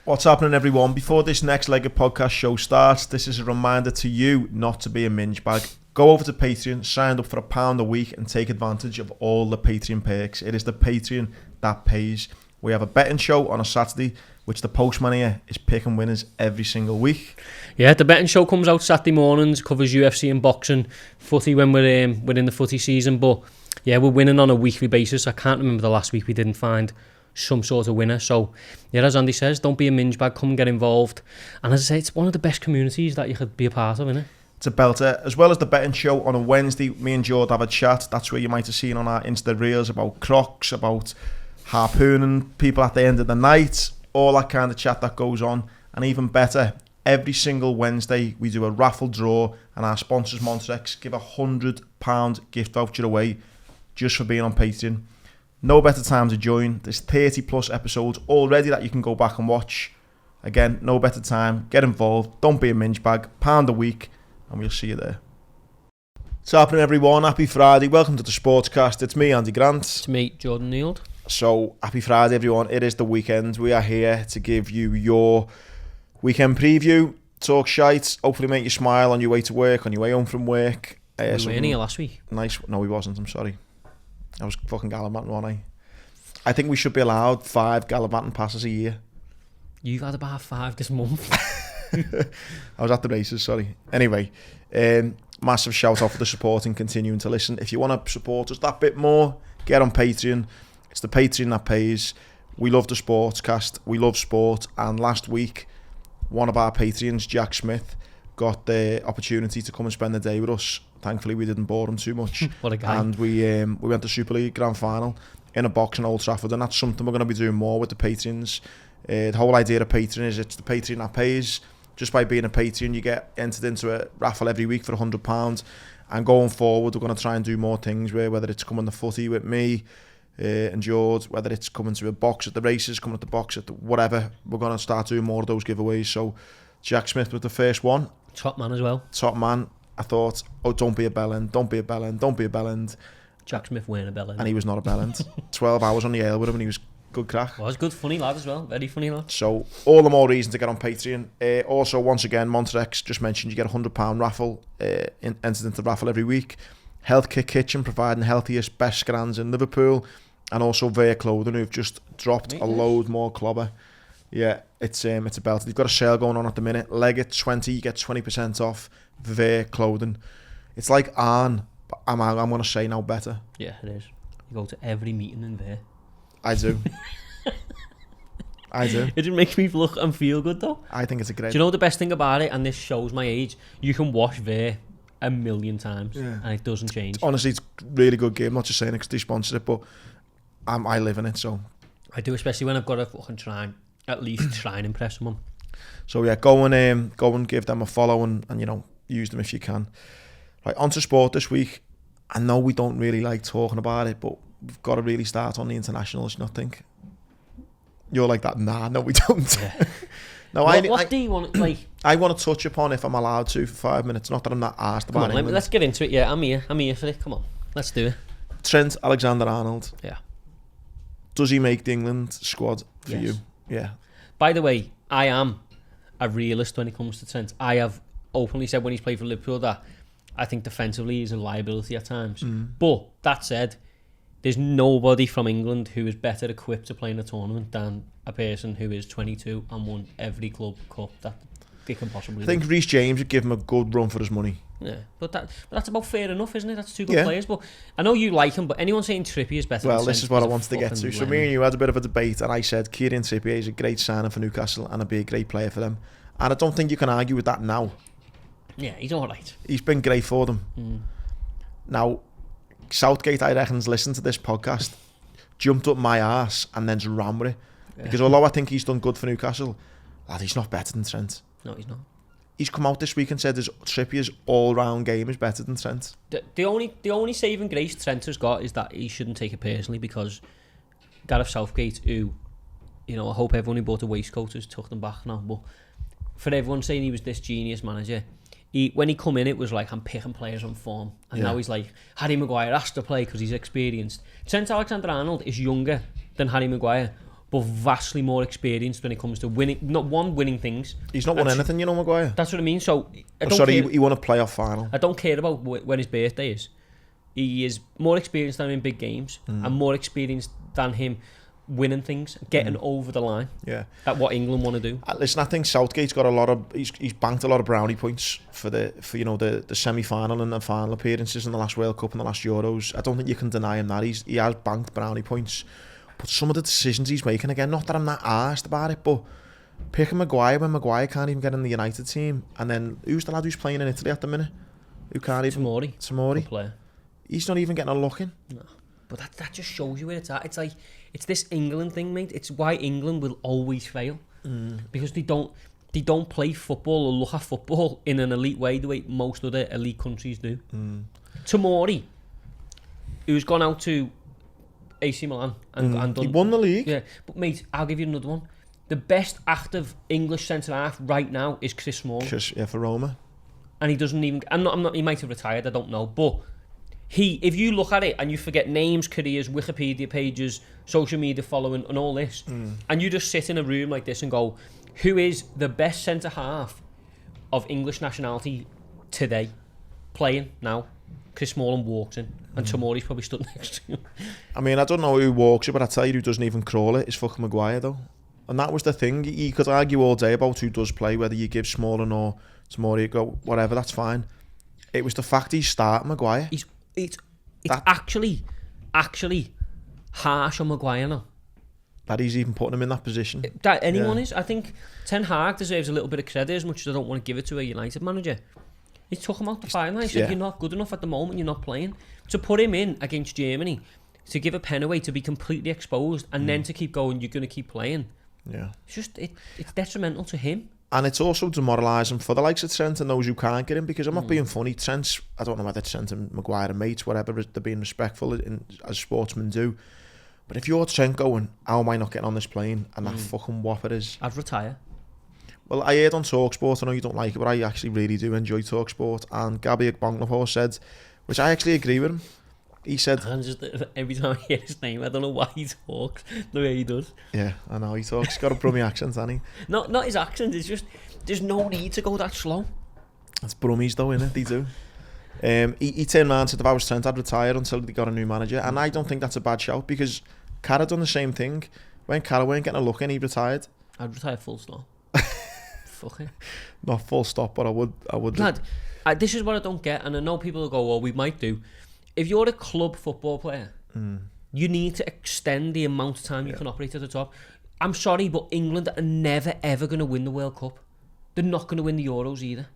What's happening, everyone? Before this next leg of podcast show starts, this is a reminder to you not to be a minge bag. Go over to Patreon, sign up for £1 a week and take advantage of all the Patreon perks. It is the Patreon that pays. We have a betting show on a Saturday, which the postman here is picking winners every single week. Yeah, the betting show comes out Saturday mornings, covers UFC and boxing, footy when we're in the footy season. But yeah, we're winning on a weekly basis. I can't remember the last week we didn't find some sort of winner. So yeah, as Andy says, don't be a minge bag, come and get involved. And as I say, it's one of the best communities that you could be a part of, isn't it? It's a belter. As well as the betting show on a Wednesday, me and Jord have a chat. That's where you might have seen on our Insta Reels about crocs, about harpooning people at the end of the night, all that kind of chat that goes on. And even better, every single Wednesday we do a raffle draw, and our sponsors Montrex give £100 gift voucher away just for being on Patreon. No better time to join. There's 30 plus episodes already that you can go back and watch. Again, no better time. Get involved. Don't be a minge bag. £1 a week, and we'll see you there. What's happening, everyone? Happy Friday. Welcome to the Sportcast. It's me, Andy Grant. It's me, Jordan Neild. So, happy Friday, everyone. It is the weekend. We are here to give you your weekend preview, talk shite, hopefully make you smile on your way to work, on your way home from work. We were in here last week. Nice. No, he wasn't. I'm sorry. I was fucking gallivanting, wasn't I? I think we should be allowed 5 gallivanting passes a year. You've had about 5 this month. I was at the races, sorry. Anyway, massive shout out for the support and continuing to listen. If you want to support us that bit more, get on Patreon. It's the Patreon that pays. We love the Sportscast. We love sport. And last week, one of our Patreons, Jack Smith, got the opportunity to come and spend the day with us. Thankfully, we didn't bore him too much. What a guy. And we went to Super League Grand Final in a box in Old Trafford, and that's something we're going to be doing more with the Patreons. The whole idea of Patreon is it's the Patreon that pays. Just by being a Patreon, you get entered into a raffle every week for £100. And going forward, we're going to try and do more things, whether it's coming to footy with me and George, whether it's coming to a box at the races, coming to the box at the whatever. We're going to start doing more of those giveaways. So Jack Smith was the first one. Top man as well. Top man. I thought, don't be a bellend, don't be a bellend, don't be a bellend. Jack Smith weren't a bellend. And he was not a bellend. 12 hours on the air with him and he was good crack. Was good, funny lad as well. Very funny lad. So, all the more reason to get on Patreon. Also, once again, Montrex just mentioned you get a £100 raffle, entered into the raffle every week. Health Kit Kitchen, providing healthiest, best scrans in Liverpool. And also Veer Clothing, who've just dropped a load more clobber. Yeah, it's a belt. They've got a sale going on at the minute. Leg it 20, you get 20% off. Veer Clothing. It's like Arn, but I'm going to say now better. Yeah, it is. You go to every meeting in Veer. I do. I do. It makes me look and feel good though. I think it's a great... Do you know the best thing about it, and this shows my age, you can watch Veer 1,000,000 times and it doesn't change. Honestly, it's a really good game. I'm not just saying it because they sponsor it, but I live in it, so... I do, especially when I've got to fucking at least try and impress someone. So yeah, go and give them a follow and you know, use them if you can. Right, on to sport this week. I know we don't really like talking about it, but we've got to really start on the internationals, you not think? You're like that, nah, no we don't. Yeah. No, what do you want, like... I want to touch upon, if I'm allowed to, for 5 minutes. Not that I'm not asked about it. Let's get into it, yeah, I'm here for it, come on, let's do it. Trent Alexander-Arnold. Yeah. Does he make the England squad for you? Yeah. By the way, I am a realist when it comes to Trent. I have openly said when he's played for Liverpool that I think defensively he's a liability at times. But that said, there's nobody from England who is better equipped to play in a tournament than a person who is 22 and won every club cup that they can possibly I think Reece James would give him a good run for his money. Yeah, but that's about fair enough, isn't it? That's 2 good players. But I know you like him, but anyone saying Trippier is better than Trent, this is what I wanted to get to. So me and you had a bit of a debate, and I said Kieran Trippier is a great signing for Newcastle and would be a great player for them. And I don't think you can argue with that now. Yeah, he's all right. He's been great for them. Now, Southgate, I reckon's listened to this podcast, jumped up my arse and then just ran with it. Yeah. Because although I think he's done good for Newcastle, lad, he's not better than Trent. No, he's not. He's come out this week and said his Trippier's all-round game is better than Trent. The only saving grace Trent has got is that he shouldn't take it personally, because Gareth Southgate, who, you know, I hope everyone who bought a waistcoat has took them back now, but for everyone saying he was this genius manager, when he come in, it was like, I'm picking players on form. And now he's like, Harry Maguire has to play because he's experienced. Trent Alexander-Arnold is younger than Harry Maguire, but vastly more experienced when it comes to winning. Not winning things. He's not won anything, Maguire. That's what I mean. So he won a playoff final. I don't care about when his birthday is. He is more experienced than him in big games and more experienced than him winning things, getting over the line. Yeah, at what England want to do. Listen, I think Southgate's got a lot of he's banked a lot of brownie points for the semi-final and the final appearances in the last World Cup and the last Euros. I don't think you can deny him that he has banked brownie points. But some of the decisions he's making, again, not that I'm that arsed about it, but picking Maguire when Maguire can't even get in the United team, and then who's the lad who's playing in Italy at the minute? Who can't even? Tomori. Player. He's not even getting a look in. No. But that just shows you where it's at. It's like, it's this England thing, mate. It's why England will always fail. Because they don't play football or look at football in an elite way the way most other elite countries do. Tomori, who's gone out to AC Milan and done... He won the league. Yeah, but mate, I'll give you another one. The best active English centre-half right now is Chris Smalling. For Roma. And he doesn't even... I'm not. He might have retired, I don't know. But if you look at it and you forget names, careers, Wikipedia pages, social media following and all this, and you just sit in a room like this and go, who is the best centre-half of English nationality today, playing now? Chris Smalling walks in, and Tomori's probably stood next to him. I mean, I don't know who walks it, but I tell you who doesn't even crawl it is fucking Maguire, though. And that was the thing. You could argue all day about who does play, whether you give Smalling or Tomori a go, whatever, that's fine. It was the fact he's starting Maguire. It's actually harsh on Maguire now. That he's even putting him in that position. That anyone is. I think Ten Hag deserves a little bit of credit, as much as I don't want to give it to a United manager. He took him out the final. He said, you're not good enough at the moment, you're not playing. To put him in against Germany, to give a pen away, to be completely exposed, and then to keep going, you're going to keep playing. Yeah. It's just, it's detrimental to him. And it's also demoralising for the likes of Trent and those who can't get him, because I'm not being funny. Trent's, I don't know whether Trent and Maguire are mates, whatever, they're being respectful as sportsmen do. But if you're Trent going, how am I not getting on this plane? And that fucking whopper is... I'd retire. Well, I heard on TalkSport, I know you don't like it, but I actually really do enjoy TalkSport. And Gabby Bonglapore said, which I actually agree with him, he said... And just every time I hear his name, I don't know why he talks the way he does. Yeah, I know, he talks. He's got a Brummie accent, hasn't he? Not his accent, it's just, there's no need to go that slow. It's Brummies though, innit? They do. He turned around and said, if I was Trent, I'd retire until they got a new manager. And I don't think that's a bad shout, because Carra done the same thing. When Carra weren't getting a look in, he retired. I'd retire full stop. Fuck it. Not full stop, but I would. Lad, this is what I don't get, and I know people will go, well, we might do. If you're a club football player, you need to extend the amount of time you can operate at the top. I'm sorry, but England are never, ever going to win the World Cup. They're not going to win the Euros either.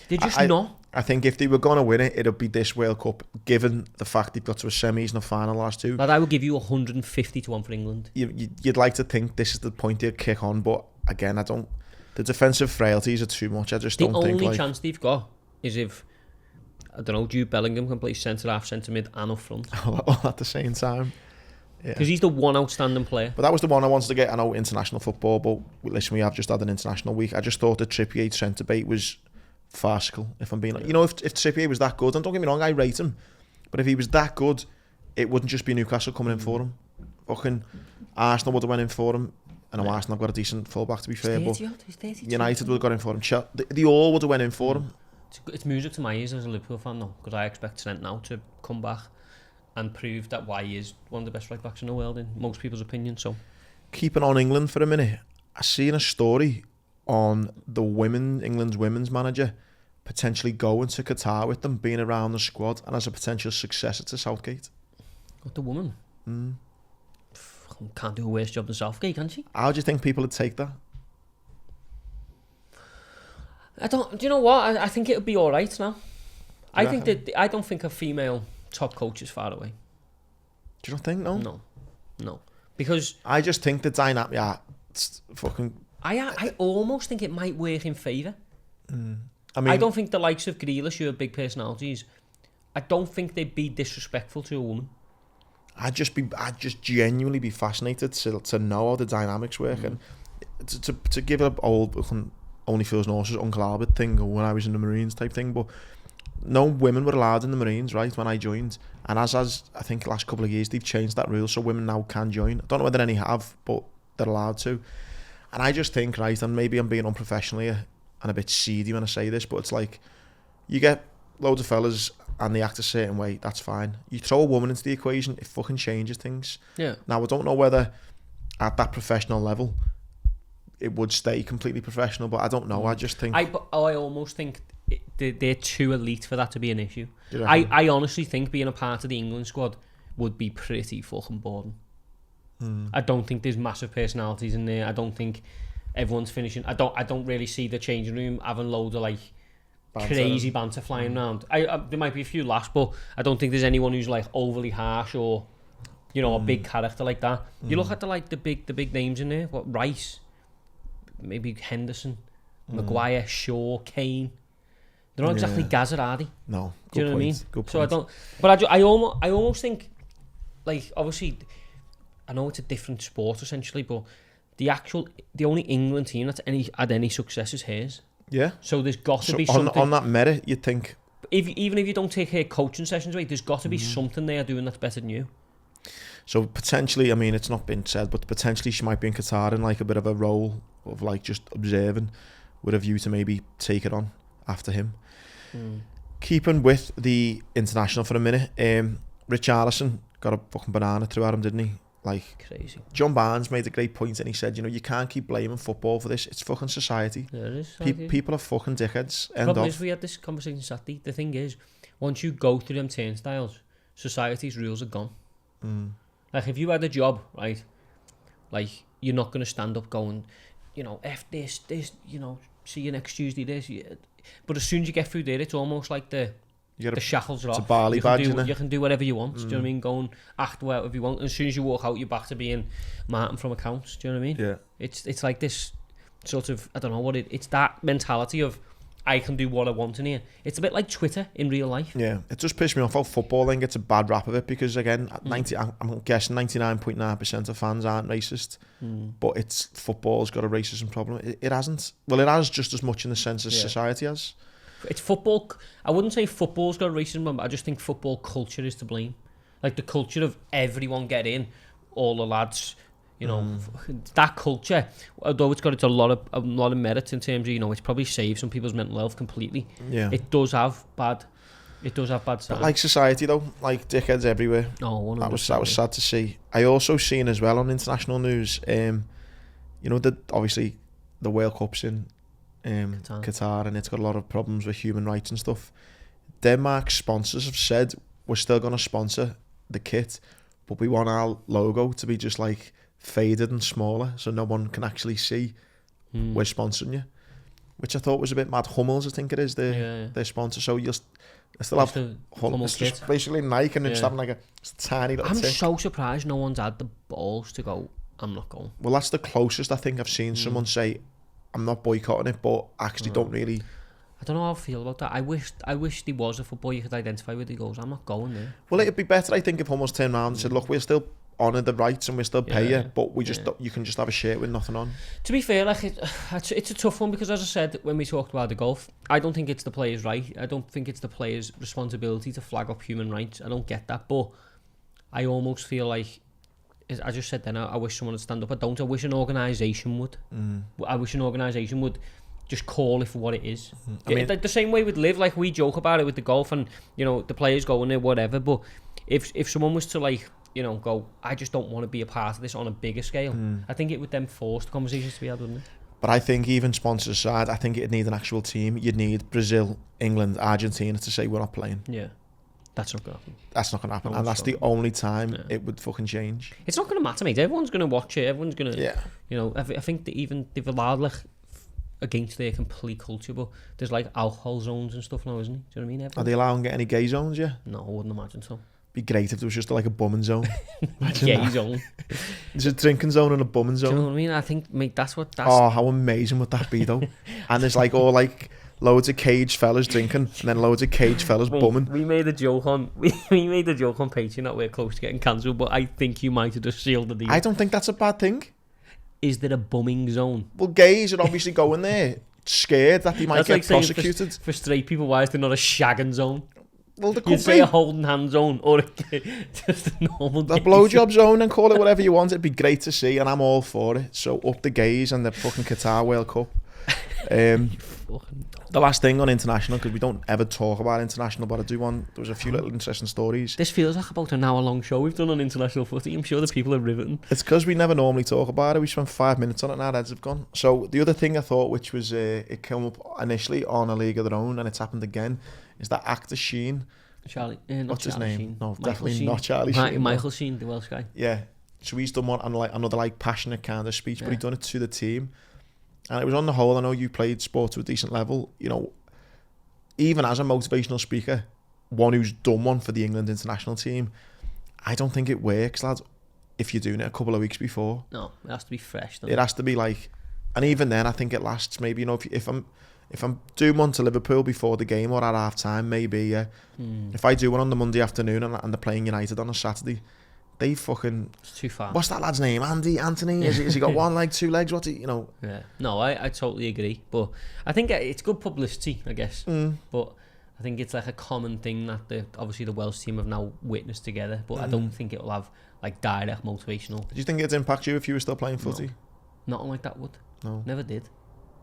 They're just not. I think if they were going to win it, it'll be this World Cup, given the fact they've got to a semis and a final last two. Lad, I would give you 150 to 1 for England. You'd like to think this is the point they'll kick on, but again, I don't... The defensive frailties are too much. I just don't think... The only chance they've got is if, I don't know, Jude Bellingham can play centre-half, centre-mid and up front. All at the same time. Because he's the one outstanding player. But that was the one I wanted to get. I know international football, but listen, we have just had an international week. I just thought the Trippier-Trent debate was farcical, if I'm being... You know, if Trippier was that good, and don't get me wrong, I rate him, but if he was that good, it wouldn't just be Newcastle coming in for him. Fucking Arsenal would have went in for him. I know Arsenal have got a decent fullback, to be fair, but United would have got in for him. They all would have went in for him. It's music to my ears as a Liverpool fan, though, because I expect Trent now to come back and prove that why he is one of the best right backs in the world, in most people's opinion. So, keeping on England for a minute, I seen a story on England's women's manager potentially going to Qatar with them, being around the squad, and as a potential successor to Southgate. What, the woman? Can't do a worse job than Southgate, can she? How do you think people would take that? Do you know what? I think it would be all right now. I don't think a female top coach is far away. Do you not think? No. Because I just think the dynamic. Yeah, it's fucking. I almost think it might work in favour. I mean, I don't think the likes of Grealish, who are big personalities, I don't think they'd be disrespectful to a woman. I'd just genuinely be fascinated to know how the dynamics work, and to give up old Only Fools and Horses, Uncle Albert thing, or when I was in the Marines type thing. But no women were allowed in the Marines, right, when I joined. And as I think last couple of years, they've changed that rule so women now can join. I don't know whether any have, but they're allowed to. And I just think, right, and maybe I'm being unprofessional here and a bit seedy when I say this, but it's like, you get loads of fellas and they act a certain way, that's fine. You throw a woman into the equation, it fucking changes things. Yeah. Now, I don't know whether at that professional level it would stay completely professional, but I don't know. I just think... I almost think they're too elite for that to be an issue. I I honestly think being a part of the England squad would be pretty fucking boring. I don't think there's massive personalities in there. I don't think everyone's finishing. I don't really see the changing room having loads of like crazy banter flying around. There might be a few laughs, but I don't think there's anyone who's like overly harsh or, you know, a big character like that. You look at the big names in there. What, Rice, maybe Henderson, Maguire, Shaw, Kane. They're not exactly Gazza, are they? No. Do you know what I mean? Good point. So I don't. But I almost think, like, obviously, I know it's a different sport essentially, but the only England team that's had any success is hers. Yeah. So there's got to be something on that merit. You'd think, even if you don't take her coaching sessions away, there's got to be something they are doing that's better than you. So potentially, I mean, it's not been said, but potentially she might be in Qatar in like a bit of a role of like just observing, with a view to maybe take it on after him. Keeping with the international for a minute, Richarlison got a fucking banana through at him, didn't he? Like, crazy. John Barnes made a great point and he said, you know, you can't keep blaming football for this. It's fucking society. Yeah, it is. People are fucking dickheads. The problem is, we had this conversation Saturday. The thing is, once you go through them turnstiles, society's rules are gone. Like, if you had a job, right, like, you're not going to stand up going, you know, F this, you know, see you next Tuesday, this. But as soon as you get through there, it's almost like the shackles are off. It's a barley badge, isn't it? You can do whatever you want. Do you know what I mean? Go and act whatever you want. And as soon as you walk out, you're back to being Martin from accounts. Do you know what I mean? Yeah. It's like this sort of, I don't know what it's that mentality of, I can do what I want in here. It's a bit like Twitter in real life. Yeah, it just pissed me off how footballing gets a bad rap of it, because again, I'm guessing 99.9% of fans aren't racist, but it's football's got a racism problem. It hasn't. Well, it has just as much in the sense as society has. It's football. I wouldn't say football's got a racism problem, but I just think football culture is to blame. Like the culture of everyone get in, all the lads. You know, that culture, although it's got a lot of merit in terms of, you know, it's probably saved some people's mental health completely. Yeah, it does have bad sides. But like society though, like dickheads everywhere. Oh, 100%. That was sad to see. I also seen as well on international news, you know, that obviously the World Cup's in Qatar, and it's got a lot of problems with human rights and stuff. Denmark's sponsors have said, we're still going to sponsor the kit, but we want our logo to be just like faded and smaller, so no one can actually see we're sponsoring you, which I thought was a bit mad. Hummels, I think it is their sponsor, so you'll still have Hummels, just basically Nike, and just having like a tiny little tick. So surprised no one's had the balls to go, I'm not going. Well, that's the closest I think I've seen someone say, I'm not boycotting it, but actually don't really. I don't know how I feel about that. I wish there was a football you could identify with. He goes, I'm not going there. Well, it'd be better, I think, if Hummels turned around and said, look, we'll still honour the rights and we'll still pay you, but we just you can just have a shirt with nothing on. To be fair, like it's a tough one, because as I said when we talked about the golf, I don't think it's the players' right. I don't think it's the players' responsibility to flag up human rights. I don't get that, but I almost feel like, I just said then, I wish someone would stand up. I don't. I wish an organisation would. I wish an organisation would just call it for what it is. I mean, like the same way with Live, like we joke about it with the golf, and you know the players going there, whatever. But if someone was to like, you know, go, I just don't want to be a part of this on a bigger scale, I think it would then force the conversations to be had, wouldn't it? But I think even sponsors aside, I think it'd need an actual team. You'd need Brazil, England, Argentina to say we're not playing. Yeah. That's not going to happen. That's not going to happen. And that's the only time it would fucking change. It's not going to matter, mate. Everyone's going to watch it. Everyone's going to... Yeah. You know, I think that even they've allowed, like, against their complete culture, but there's, like, alcohol zones and stuff now, isn't it? Do you know what I mean? Are they allowing any gay zones, yeah? No, I wouldn't imagine so. Be great if there was just, like, a bumming zone. Gay zone. There's a drinking zone and a bumming zone. Do you know what I mean? I think, mate, that's... Oh, how amazing would that be, though? And there's, like, all, like... loads of caged fellas drinking, and then loads of caged fellas bumming. We made a joke on Patreon that we're close to getting cancelled, but I think you might have just sealed the deal. I don't think that's a bad thing. Is there a bumming zone? Well, gays are obviously going there scared that they might That's get like saying prosecuted. For straight people, why is there not a shagging zone? Well, there You'd could say be a holding hand zone or just a normal the gaze. blowjob zone, and call it whatever you want. It'd be great to see, and I'm all for it. So up the gays and the fucking Qatar World Cup. The last thing on international, because we don't ever talk about international, but I do want. There was a few little interesting stories. This feels like about an hour-long show we've done on international footy. I'm sure the people are riveting. It's because we never normally talk about it. We spent 5 minutes on it and our heads have gone. So the other thing I thought, which was it came up initially on A League of Their Own, and it's happened again, is that actor Sheen. Charlie, What's his Charlie name? Sheen. No, Michael definitely Sheen. not Charlie Sheen. Michael Sheen, the Welsh guy. Yeah. So he's done one, and like another like passionate kind of speech, but Yeah. he done it to the team. And it was on the whole, I know you played sport to a decent level, you know, even as a motivational speaker, one who's done one for the England international team, I don't think it works, lads, if you're doing it a couple of weeks before. No, it has to be fresh. It has to be like, and even then I think it lasts maybe, you know, if I'm doing one to Liverpool before the game or at half time, maybe, yeah. If I do one on the Monday afternoon and they're playing United on a Saturday, they fucking... It's too far. What's that lad's name? Anthony? Has he got one leg, 2 legs? What's he, you know? Yeah. No, I totally agree. But I think it's good publicity, I guess. But I think it's like a common thing that obviously the Welsh team have now witnessed together. But I don't think it'll have like direct motivational. Do you think it'd impact you if you were still playing footy? No. Nothing like that would. No. Never did.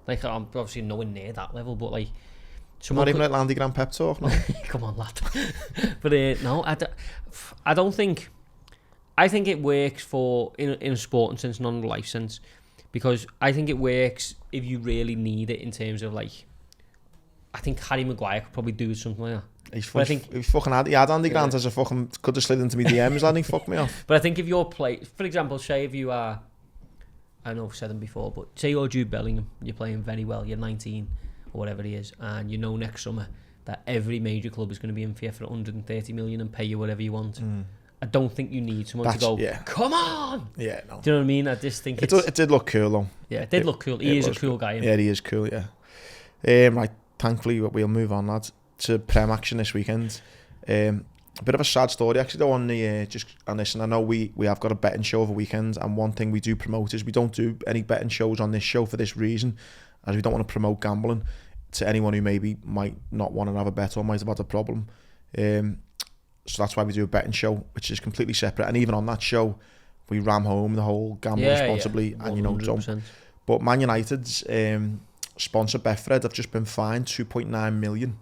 Like, I'm obviously nowhere near that level, but like... Not even like Landy Grand pep talk, no? Come on, lad. But no, I don't think... I think it works for in a sporting sense, not in a life sense, because I think it works if you really need it in terms of like. I think Harry Maguire could probably do something like that. He had Andy Grant as a fucking could have slid into me DMs and he fucked me off. But I think if you're for example, say if you are, I know I've said them before, but say you're Jude Bellingham, you're playing very well, you're 19 or whatever he is, and you know next summer that every major club is going to be in for you for 130 million and pay you whatever you want. I don't think you need someone to go, come on! Yeah, no. Do you know what I mean? I just think it did look cool, though. Yeah, it did look cool. He is a cool guy. Yeah, he is cool, yeah. Right, thankfully, we'll move on, lads, to Prem action this weekend. A bit of a sad story, actually, though, on the... and listen, I know we have got a betting show over weekend, and one thing we do promote is we don't do any betting shows on this show for this reason, as we don't want to promote gambling to anyone who maybe might not want to have a bet or might have had a problem. So that's why we do a betting show, which is completely separate. And even on that show, we ram home the whole gamble responsibly and, you know, don't. But Man United's sponsor, Betfred, have just been fined 2.9 million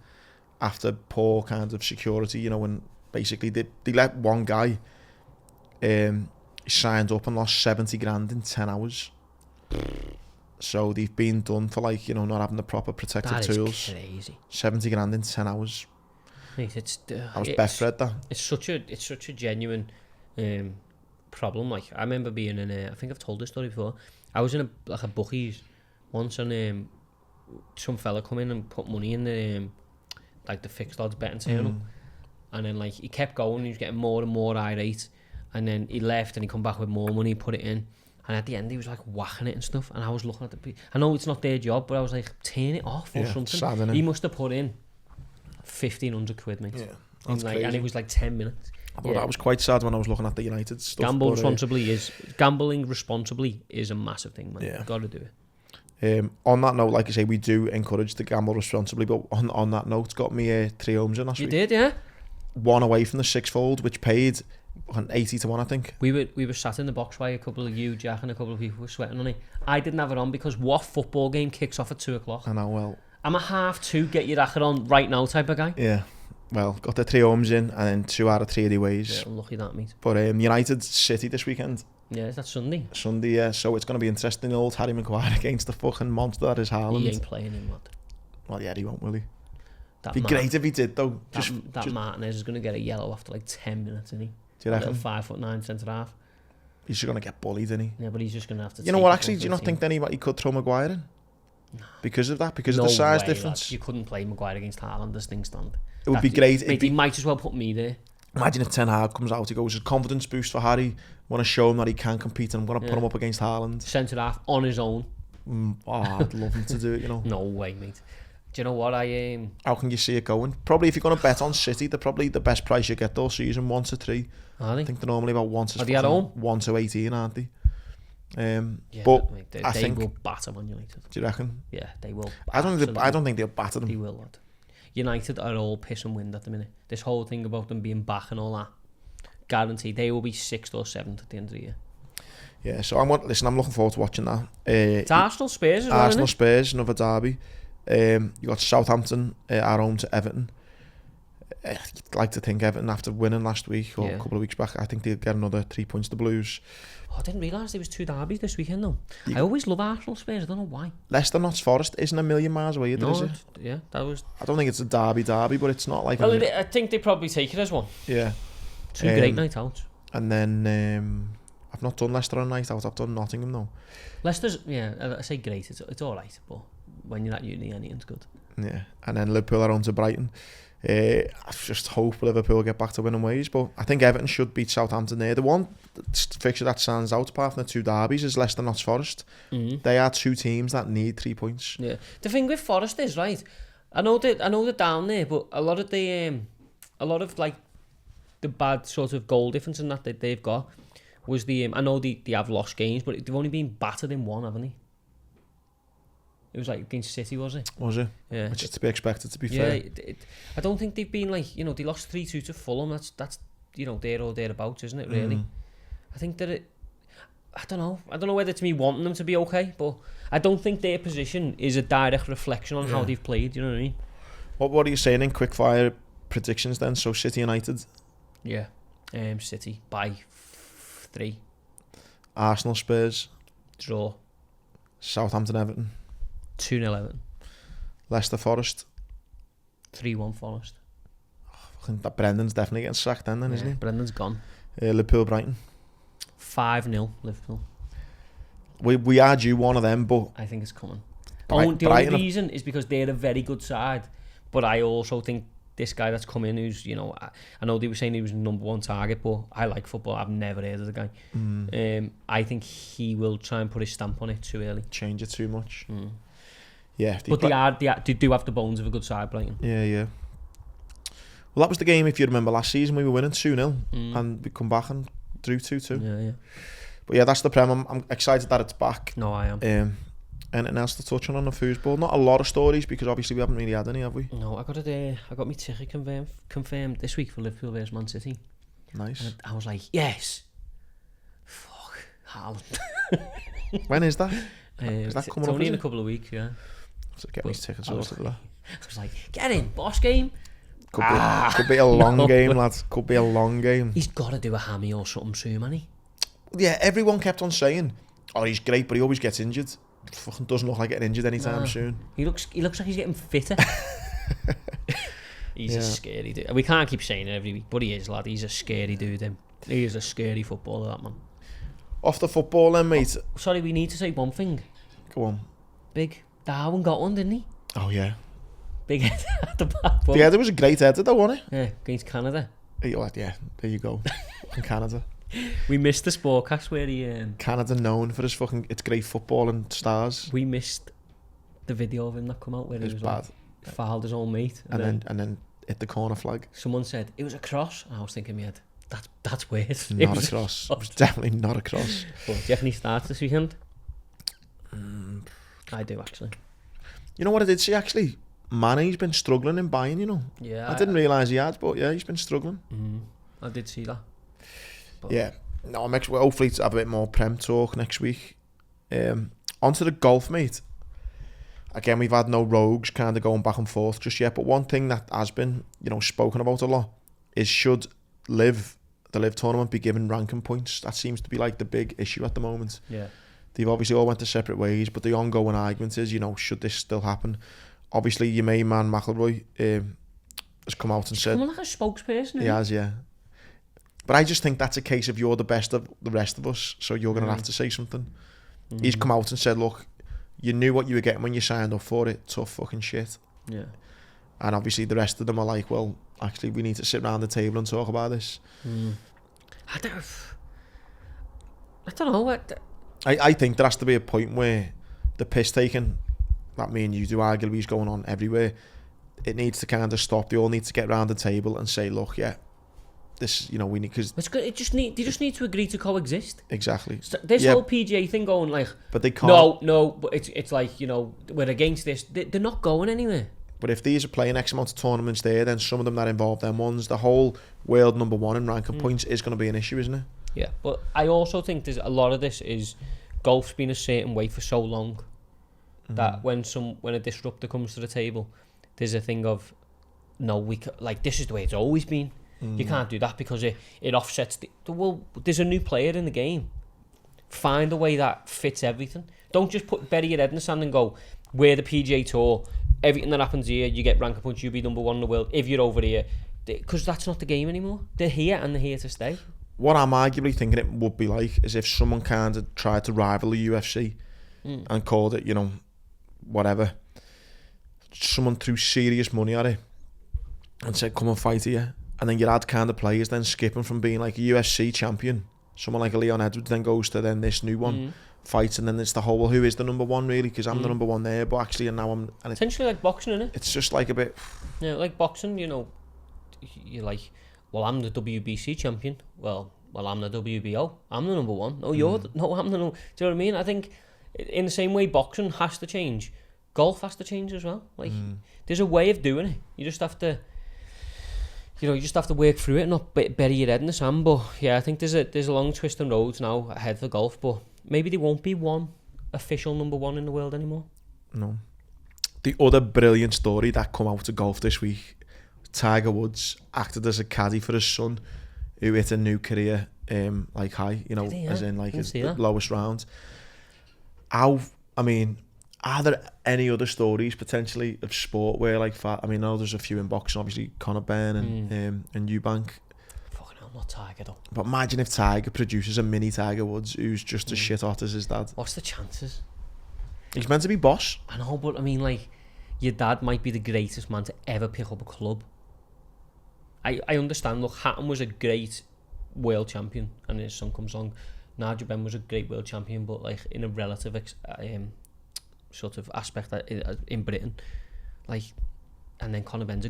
after poor kind of security, you know, and basically they let one guy, he signed up and lost 70 grand in 10 hours. So they've been done for, like, you know, not having the proper protective tools. That is crazy. 70 grand in 10 hours. Mate, it's Betfred, that. It's such a genuine problem. Like, I remember being in I think I've told this story before. I was in a bookies once, and some fella come in and put money in the like the fixed odds betting terminal, and then like he kept going. He was getting more and more irate, and then he left and he come back with more money, put it in, and at the end he was like whacking it and stuff. And I was looking at I know it's not their job, but I was like, turn it off or something. Sad, he must have put in 1,500 quid, mate. Yeah, that's crazy. And it was like 10 minutes. I thought that was quite sad when I was looking at the United stuff. Gambling responsibly is a massive thing, man. Yeah. You've got to do it. On that note, like I say, we do encourage to gamble responsibly, but on that note, got me 3 homes in last week. You did, yeah? One away from the sixfold, which paid 80 to 1, I think. We were sat in the box while a couple of you, Jack, and a couple of people were sweating on it. I didn't have it on because what football game kicks off at 2 o'clock? I know, well... I'm a 2:30, get your racket on right now type of guy. Yeah. Well, got the 3 homes in, and then 2 out of 3 of the ways. Yeah, unlucky that, mate. But United City this weekend. Yeah, is that Sunday? Sunday, yeah. So it's going to be interesting. Old Harry Maguire against the fucking monster that is Haaland. He ain't playing him, lad. Well, yeah, he won't, will he? It'd be great if he did, though. That Martinez is going to get a yellow after like 10 minutes, isn't he? Do you reckon? 5'9" centre half. He's just going to get bullied, isn't he? Yeah, but he's just going to have to. You know what? Actually, do you not think then he could throw Maguire in? No. Because of that, because of the size difference. Lad. You couldn't play Maguire against Haaland as things stand. It would be great. Mate, he might as well put me there. Imagine if Ten Hag comes out, he goes, a confidence boost for Harry. Want to show him that he can compete, and I'm going to put him up against Haaland. Centre half on his own. I'd love him to do it, you know. No way, mate. Do you know what How can you see it going? Probably if you're going to bet on City, they're probably the best price you get all season, 1 to 3. Are they? I think they're normally about 1 to 1 to 18, aren't they? But they I think will batter Man United. Do you reckon? Yeah, they will. I don't think they'll batter them. They will, lad. United are all piss and wind at the minute. This whole thing about them being back and all that, guaranteed they will be 6th or 7th at the end of the year. Yeah, so I'm looking forward to watching that. It's Arsenal Spurs as well, Arsenal isn't Spurs, another derby. You got Southampton at home to Everton. I'd like to think Everton, after winning last week or a couple of weeks back, I think they'll get another 3 points to Blues. I didn't realise there was 2 derbies this weekend though. I always love Arsenal Spurs, I don't know why. Leicester Notts Forest isn't a million miles away either, is it? Yeah, that was... I don't think it's a derby, but it's not like... Well, I think they probably take it as one. Yeah. 2 great night outs. And then I've not done Leicester on night out, I've done Nottingham though. Leicester's, I say great, it's alright, but when you're at uni, anything's good. Yeah, and then Liverpool are on to Brighton. I just hope Liverpool get back to winning ways, but I think Everton should beat Southampton there. The one fixture that stands out apart from the 2 derbies is Leicester Notts Forest. They are 2 teams that need 3 points. Yeah, the thing with Forest is, right, I know they're down there, but a lot of like the bad sort of goal difference in that they've got was I know they have lost games, but they've only been battered in 1, haven't they? It was like against City, was it? Was it? Yeah. Which is to be expected, to be fair. I don't think they've been like, they lost 3-2 to Fulham. That's there or thereabouts, isn't it, really? I think that I don't know whether it's me wanting them to be okay, but I don't think their position is a direct reflection on how they've played, you know what I mean? What are you saying in quickfire predictions then? So City United? Yeah. City by 3. Arsenal Spurs? Draw. Southampton Everton? 2-0 Everton. Leicester Forest? 3-1 Forest. I think that Brendan's definitely getting sacked then, isn't he? Brendan's gone. Liverpool Brighton? 5-0 Liverpool. We are due one of them, but I think it's coming. The Brighton only reason is because they're a very good side, but I also think this guy that's come in, who's, I know they were saying he was the number 1 target, but I like football, I've never heard of the guy. I think he will try and put his stamp on it too early. Change it too much. Yeah. But they do have the bones of a good side, Brighton. Yeah. Well, that was the game, if you remember, last season we were winning 2-0 and we come back and drew 2-2. Yeah. But yeah, that's the Prem. I'm excited that it's back. No, I am. Anything else to touch on the foosball? Not a lot of stories, because obviously we haven't really had any, have we? No, I got my ticket confirmed this week for Liverpool versus Man City. Nice. And I was like, yes. Fuck. How? When is that? Is that coming up? Only in a couple of weeks, yeah. So get me tickets sorted for that. I was like, get in, boss game. Could be a long game, lads. Could be a long game. He's got to do a hammy or something soon, man. Yeah, everyone kept on saying, oh, he's great, but he always gets injured. Fucking doesn't look like getting injured anytime soon. He looks like he's getting fitter. He's a scary dude. We can't keep saying it every week, but he is, lad. He's a scary dude. He is a scary footballer, that man. Off the football then, mate. Oh, sorry, we need to say one thing. Go on. Big Darwin got one, didn't he? Oh, yeah. Big head at the back. Yeah, there was a great header though, wasn't it? Yeah, against Canada. Yeah, there you go. In Canada. We missed the Sportcast where he... Canada known for his fucking... It's great football and stars. We missed the video of him that come out where he was bad. Like, fouled his own mate. And then hit the corner flag. Someone said, it was a cross. And I was thinking in my head, that's weird. Not a cross. It was definitely not a cross. But definitely starts this weekend. I do, actually. You know what I did see, actually? Mane's been struggling in Bayern, Yeah. I didn't realise he had, but yeah, he's been struggling. I did see that. But yeah. No, hopefully to have a bit more Prem talk next week. Onto the golf, mate. Again, we've had no rogues kind of going back and forth just yet, but one thing that has been, spoken about a lot is should the Live tournament be given ranking points? That seems to be like the big issue at the moment. Yeah. They've obviously all went to separate ways, but the ongoing argument is, should this still happen? Obviously, your main man, McIlroy, has come out and said... He's like a spokesperson, He has, yeah. But I just think that's a case of you're the best of the rest of us, so you're going to have to say something. He's come out and said, look, you knew what you were getting when you signed up for it. Tough fucking shit. Yeah. And obviously the rest of them are like, well, actually, we need to sit around the table and talk about this. I don't know. I think there has to be a point where the piss taking that me and you do arguably is going on everywhere. It needs to kind of stop. They all need to get around the table and say, look, yeah, this, you know, we need, because they just need to agree to coexist. Exactly. So this whole PGA thing going like, but they can't. No, but it's like, you know, we're against this. They're not going anywhere. But if these are playing X amount of tournaments there, then some of them that involve them ones, the whole world number one in ranking points is going to be an issue, isn't it? Yeah, but I also think there's a lot of this is golf's been a certain way for so long that when a disruptor comes to the table, there's a thing of, no, this is the way it's always been. You can't do that because it offsets well, there's a new player in the game. Find a way that fits everything. Don't just bury your head in the sand and go, we're the PGA Tour, everything that happens here, you get ranking points, you'll be number one in the world if you're over here. Because that's not the game anymore. They're here and they're here to stay. What I'm arguably thinking it would be like is if someone kind of tried to rival the UFC and called it, you know, whatever. Someone threw serious money at it and said, come and fight here. And then you had kind of players then skipping from being like a UFC champion. Someone like a Leon Edwards then goes to then this new one, fights, and then it's the whole, well, who is the number one really? Because I'm the number one there, but actually, and now I'm... And essentially like boxing, isn't it? It's just like a bit... Yeah, like boxing, you know, you're like, well, I'm the WBC champion. Well, I'm the WBO. I'm the number one. No, I'm the number... Do you know what I mean? I think in the same way boxing has to change, golf has to change as well. Like, there's a way of doing it. You just have to... You know, you just have to work through it and not bury your head in the sand. But yeah, I think there's a long twist and roads now ahead for golf. But maybe there won't be one official number one in the world anymore. No. The other brilliant story that come out of golf this week, Tiger Woods acted as a caddy for his son, who hit a new career high. You know, as in like his lowest round. Are there any other stories potentially of sport where I know there's a few in boxing, obviously Conor Benn and Eubank. Fucking hell, not Tiger though. But imagine if Tiger produces a mini Tiger Woods who's just as shit hot as his dad. What's the chances? He's meant to be boss. I know, but I mean, like, your dad might be the greatest man to ever pick up a club. I understand, look, Hatton was a great world champion and his son comes along. Nigel Benn was a great world champion, but like in a relative sort of aspect in Britain, like, and then Conor Benn's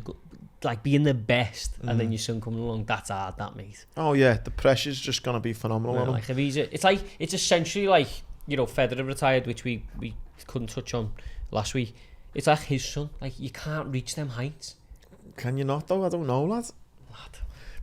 being the best, and then your son coming along, that's hard, that, mate. Oh yeah, the pressure's just gonna be phenomenal on him. Like, it's essentially like, you know, Federer retired, which we couldn't touch on last week. It's like his son. Like, you can't reach them heights. Can you not though? I don't know, lad.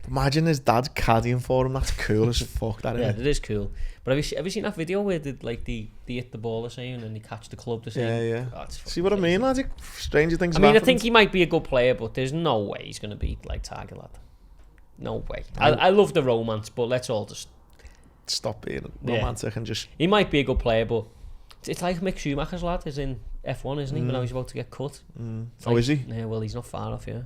Imagine his dad caddying for him. That's cool as fuck. That, yeah, it is cool. But have you seen that video where they hit the ball the same and they catch the club the same? Yeah. Oh, see what I mean, lad? Stranger things. I think he might be a good player, but there's no way he's going to be like Tiger, lad. No way. I love the romance, but let's all just stop being romantic and just... He might be a good player, but it's like Mick Schumacher's lad is in F1, isn't he? But now he's about to get cut. Is he? Yeah, well, he's not far off, yeah.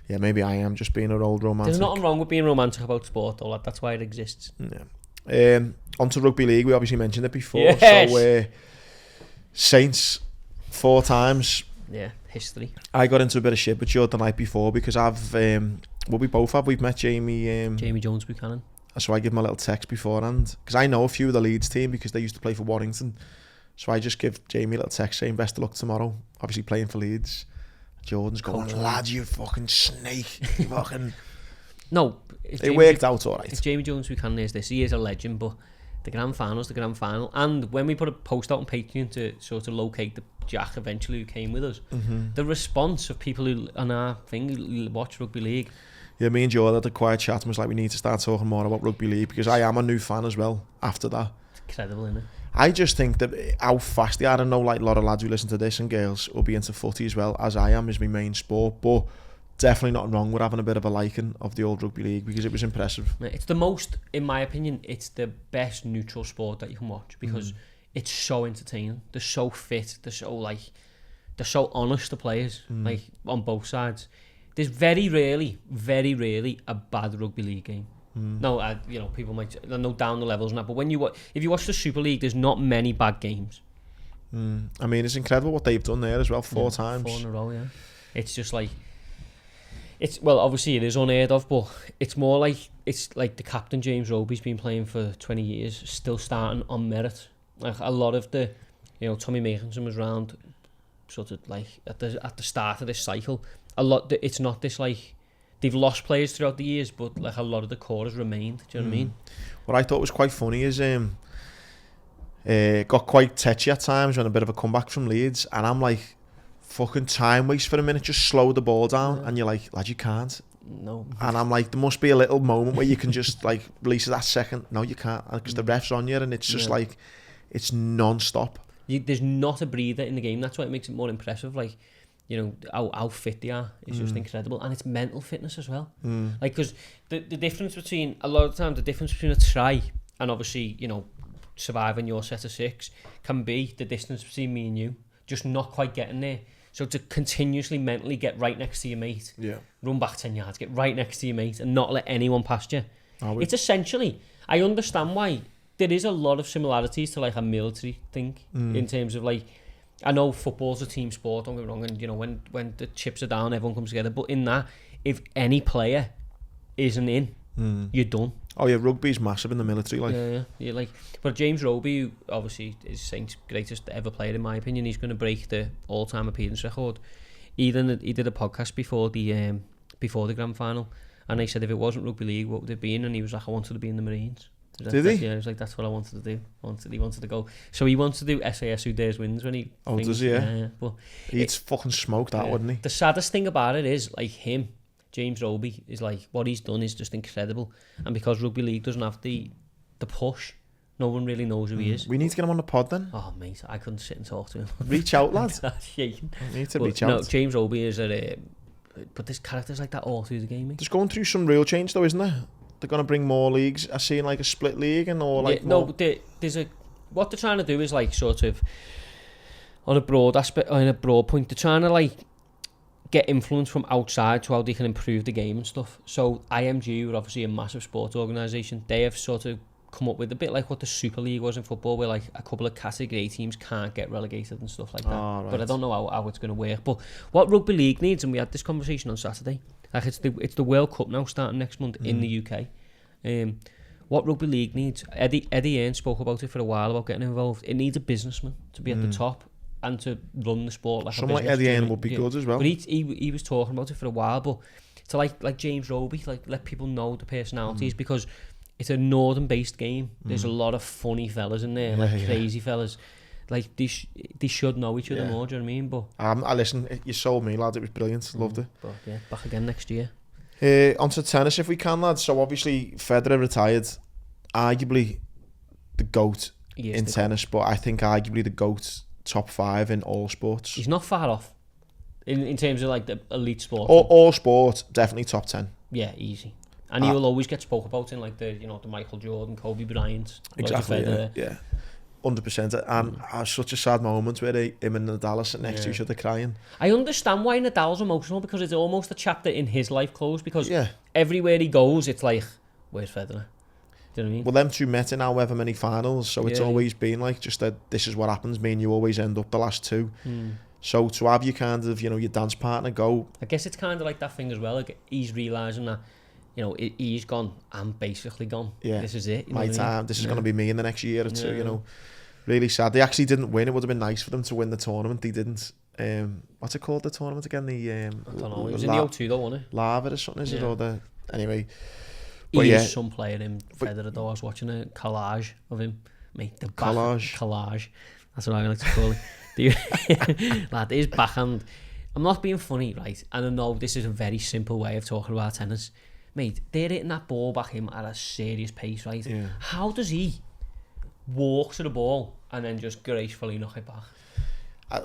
Yeah, maybe I am just being an old romantic. There's nothing wrong with being romantic about sport, though, lad. That's why it exists. Yeah. On to Rugby League. We obviously mentioned it before. Yes. So, Saints 4 times. Yeah, history. I got into a bit of shit with you the night before because we both have. We've met Jamie Jones Buchanan. So I give him a little text beforehand because I know a few of the Leeds team because they used to play for Warrington. So I just give Jamie a little text saying best of luck tomorrow. Obviously playing for Leeds. Jordan's going, lad, you fucking snake. You fucking... No. It worked out all right. If Jamie Jones Buchanan is this, he is a legend, but the grand final's the grand final. And when we put a post out on Patreon to sort of locate the Jack eventually who came with us, the response of people who on our thing who watch Rugby League. Yeah, me and Joe had a quiet chat and was like, we need to start talking more about Rugby League because I am a new fan as well after that. It's incredible, isn't it? I just think that how fast they are. I don't know, like a lot of lads who listen to this and girls will be into footy as well as I am, is my main sport, but definitely nothing wrong with having a bit of a liking of the old Rugby League because it was impressive. It's the most, in my opinion, it's the best neutral sport that you can watch because it's so entertaining. They're so fit. They're so honest, the players, like on both sides. There's very rarely a bad Rugby League game. No, you know, people might know down the levels and that, but if you watch the Super League, there's not many bad games. I mean, it's incredible what they've done there as well, 4 times. 4 in a row, yeah. It's just like, obviously it is unheard of, but it's more like, it's like the captain James Roby's been playing for 20 years, still starting on merit. Like a lot of the, you know, Tommy Makinson was round, sort of like at the start of this cycle. It's not this like they've lost players throughout the years, but like a lot of the core has remained. Do you know what I mean? What I thought was quite funny is got quite tetchy at times when a bit of a comeback from Leeds, and I'm like, fucking time waste for a minute, just slow the ball down, and you're like, lad, you can't. No. And I'm like, there must be a little moment where you can just like release it that second. No, you can't, because the ref's on you, and it's just like, it's non-stop. There's not a breather in the game. That's why it makes it more impressive. Like, you know, how fit they are is just incredible, and it's mental fitness as well. Like, because the difference between, a lot of times, the difference between a try and obviously, you know, surviving your set of 6 can be the distance between me and you, just not quite getting there. So to continuously mentally get right next to your mate, run back 10 yards, get right next to your mate, and not let anyone past you. It's essentially, I understand why there is a lot of similarities to like a military thing in terms of like, I know football's a team sport, don't get me wrong, and you know, when the chips are down, everyone comes together. But in that, if any player isn't in, you're done. Oh yeah, rugby's massive in the military, like. Yeah, like, but James Roby, who obviously is Saints' greatest ever player in my opinion, he's going to break the all-time appearance record. He did a podcast before the grand final, and they said if it wasn't rugby league, what would it be in? And he was like, I wanted to be in the Marines. Did he? Yeah, he was like, that's what I wanted to do. He wanted to go. So he wants to do SAS Who Dares Wins when he. Oh, thinks, does he? Yeah. But he'd fucking smoke that, wouldn't he? The saddest thing about it is like him. James Roby is like, what he's done is just incredible, and because rugby league doesn't have the push, no one really knows who he is. We need to get him on the pod then. Oh mate, I couldn't sit and talk to him. Reach out, lads. We need to reach out. No, James Roby is but there's characters like that all through the game. There's going through some real change though, isn't there? They're going to bring more leagues. I see like a split league and all like. No, but there's what they're trying to do is like sort of on a broad aspect, on a broad point. They're trying to like get influence from outside to how they can improve the game and stuff. So IMG are obviously a massive sports organisation. They have sort of come up with a bit like what the Super League was in football, where like a couple of category A teams can't get relegated and stuff like that. Right. But I don't know how it's going to work. But what Rugby League needs, and we had this conversation on Saturday, like it's the World Cup now starting next month in the UK. What Rugby League needs, Eddie Hearn spoke about it for a while about getting involved. It needs a businessman to be at the top and to run the sport like someone a business. Like Eddie Hearn would be good as well. But he was talking about it for a while, but to like James Roby, like let people know the personalities, because it's a northern based game. There's a lot of funny fellas in there, crazy fellas. Like they should know each other more. Do you know what I mean? But I listen. You sold me, lad. It was brilliant. Loved it. But yeah, back again next year. Onto tennis if we can, lads. So obviously Federer retired, arguably the GOAT in tennis, but I think arguably the GOAT top 5 in all sports. He's not far off in terms of like the elite sport. All sports, definitely top 10. Yeah, easy. And he will always get spoke about in like the Michael Jordan, Kobe Bryant. Exactly. Yeah. 100%. And such a sad moment where him and Nadal are sitting next to each other crying. I understand why Nadal's emotional, because it's almost a chapter in his life closed, because everywhere he goes it's like, where's Federer? Do you know what I mean? Well, them two met in however many finals, so it's always been like just that this is what happens. Me and you always end up the last two. So to have your kind of, your dance partner go... I guess it's kind of like that thing as well. Like he's realising that, he's gone, I'm basically gone. Yeah. This is it. My time. This is going to be me in the next year or two, Really sad. They actually didn't win. It would have been nice for them to win the tournament. They didn't. What's it called, the tournament again? I don't know. It was in the O2 though, wasn't it? Lava or something, is it? Or the... Anyway... He is some player in Federer though. I was watching a collage of him. Mate, the collage. That's what I like to call it. Lad, his backhand. I'm not being funny, right? And I know this is a very simple way of talking about tennis. Mate, they're hitting that ball back him at a serious pace, right? Yeah. How does he walk to the ball and then just gracefully knock it back?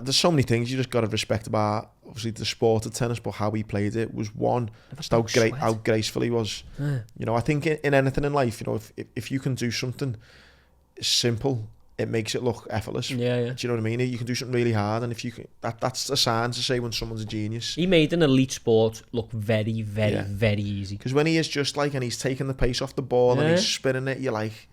There's so many things you just got to respect about, obviously, the sport of tennis, but how he played it was one, just how graceful he was. I think in anything in life, if you can do something simple, it makes it look effortless. Yeah. Do you know what I mean? You can do something really hard, and if you can, that's a sign to say when someone's a genius. He made an elite sport look very, very, very easy. Because when he is just like, and he's taking the pace off the ball and he's spinning it, you're like...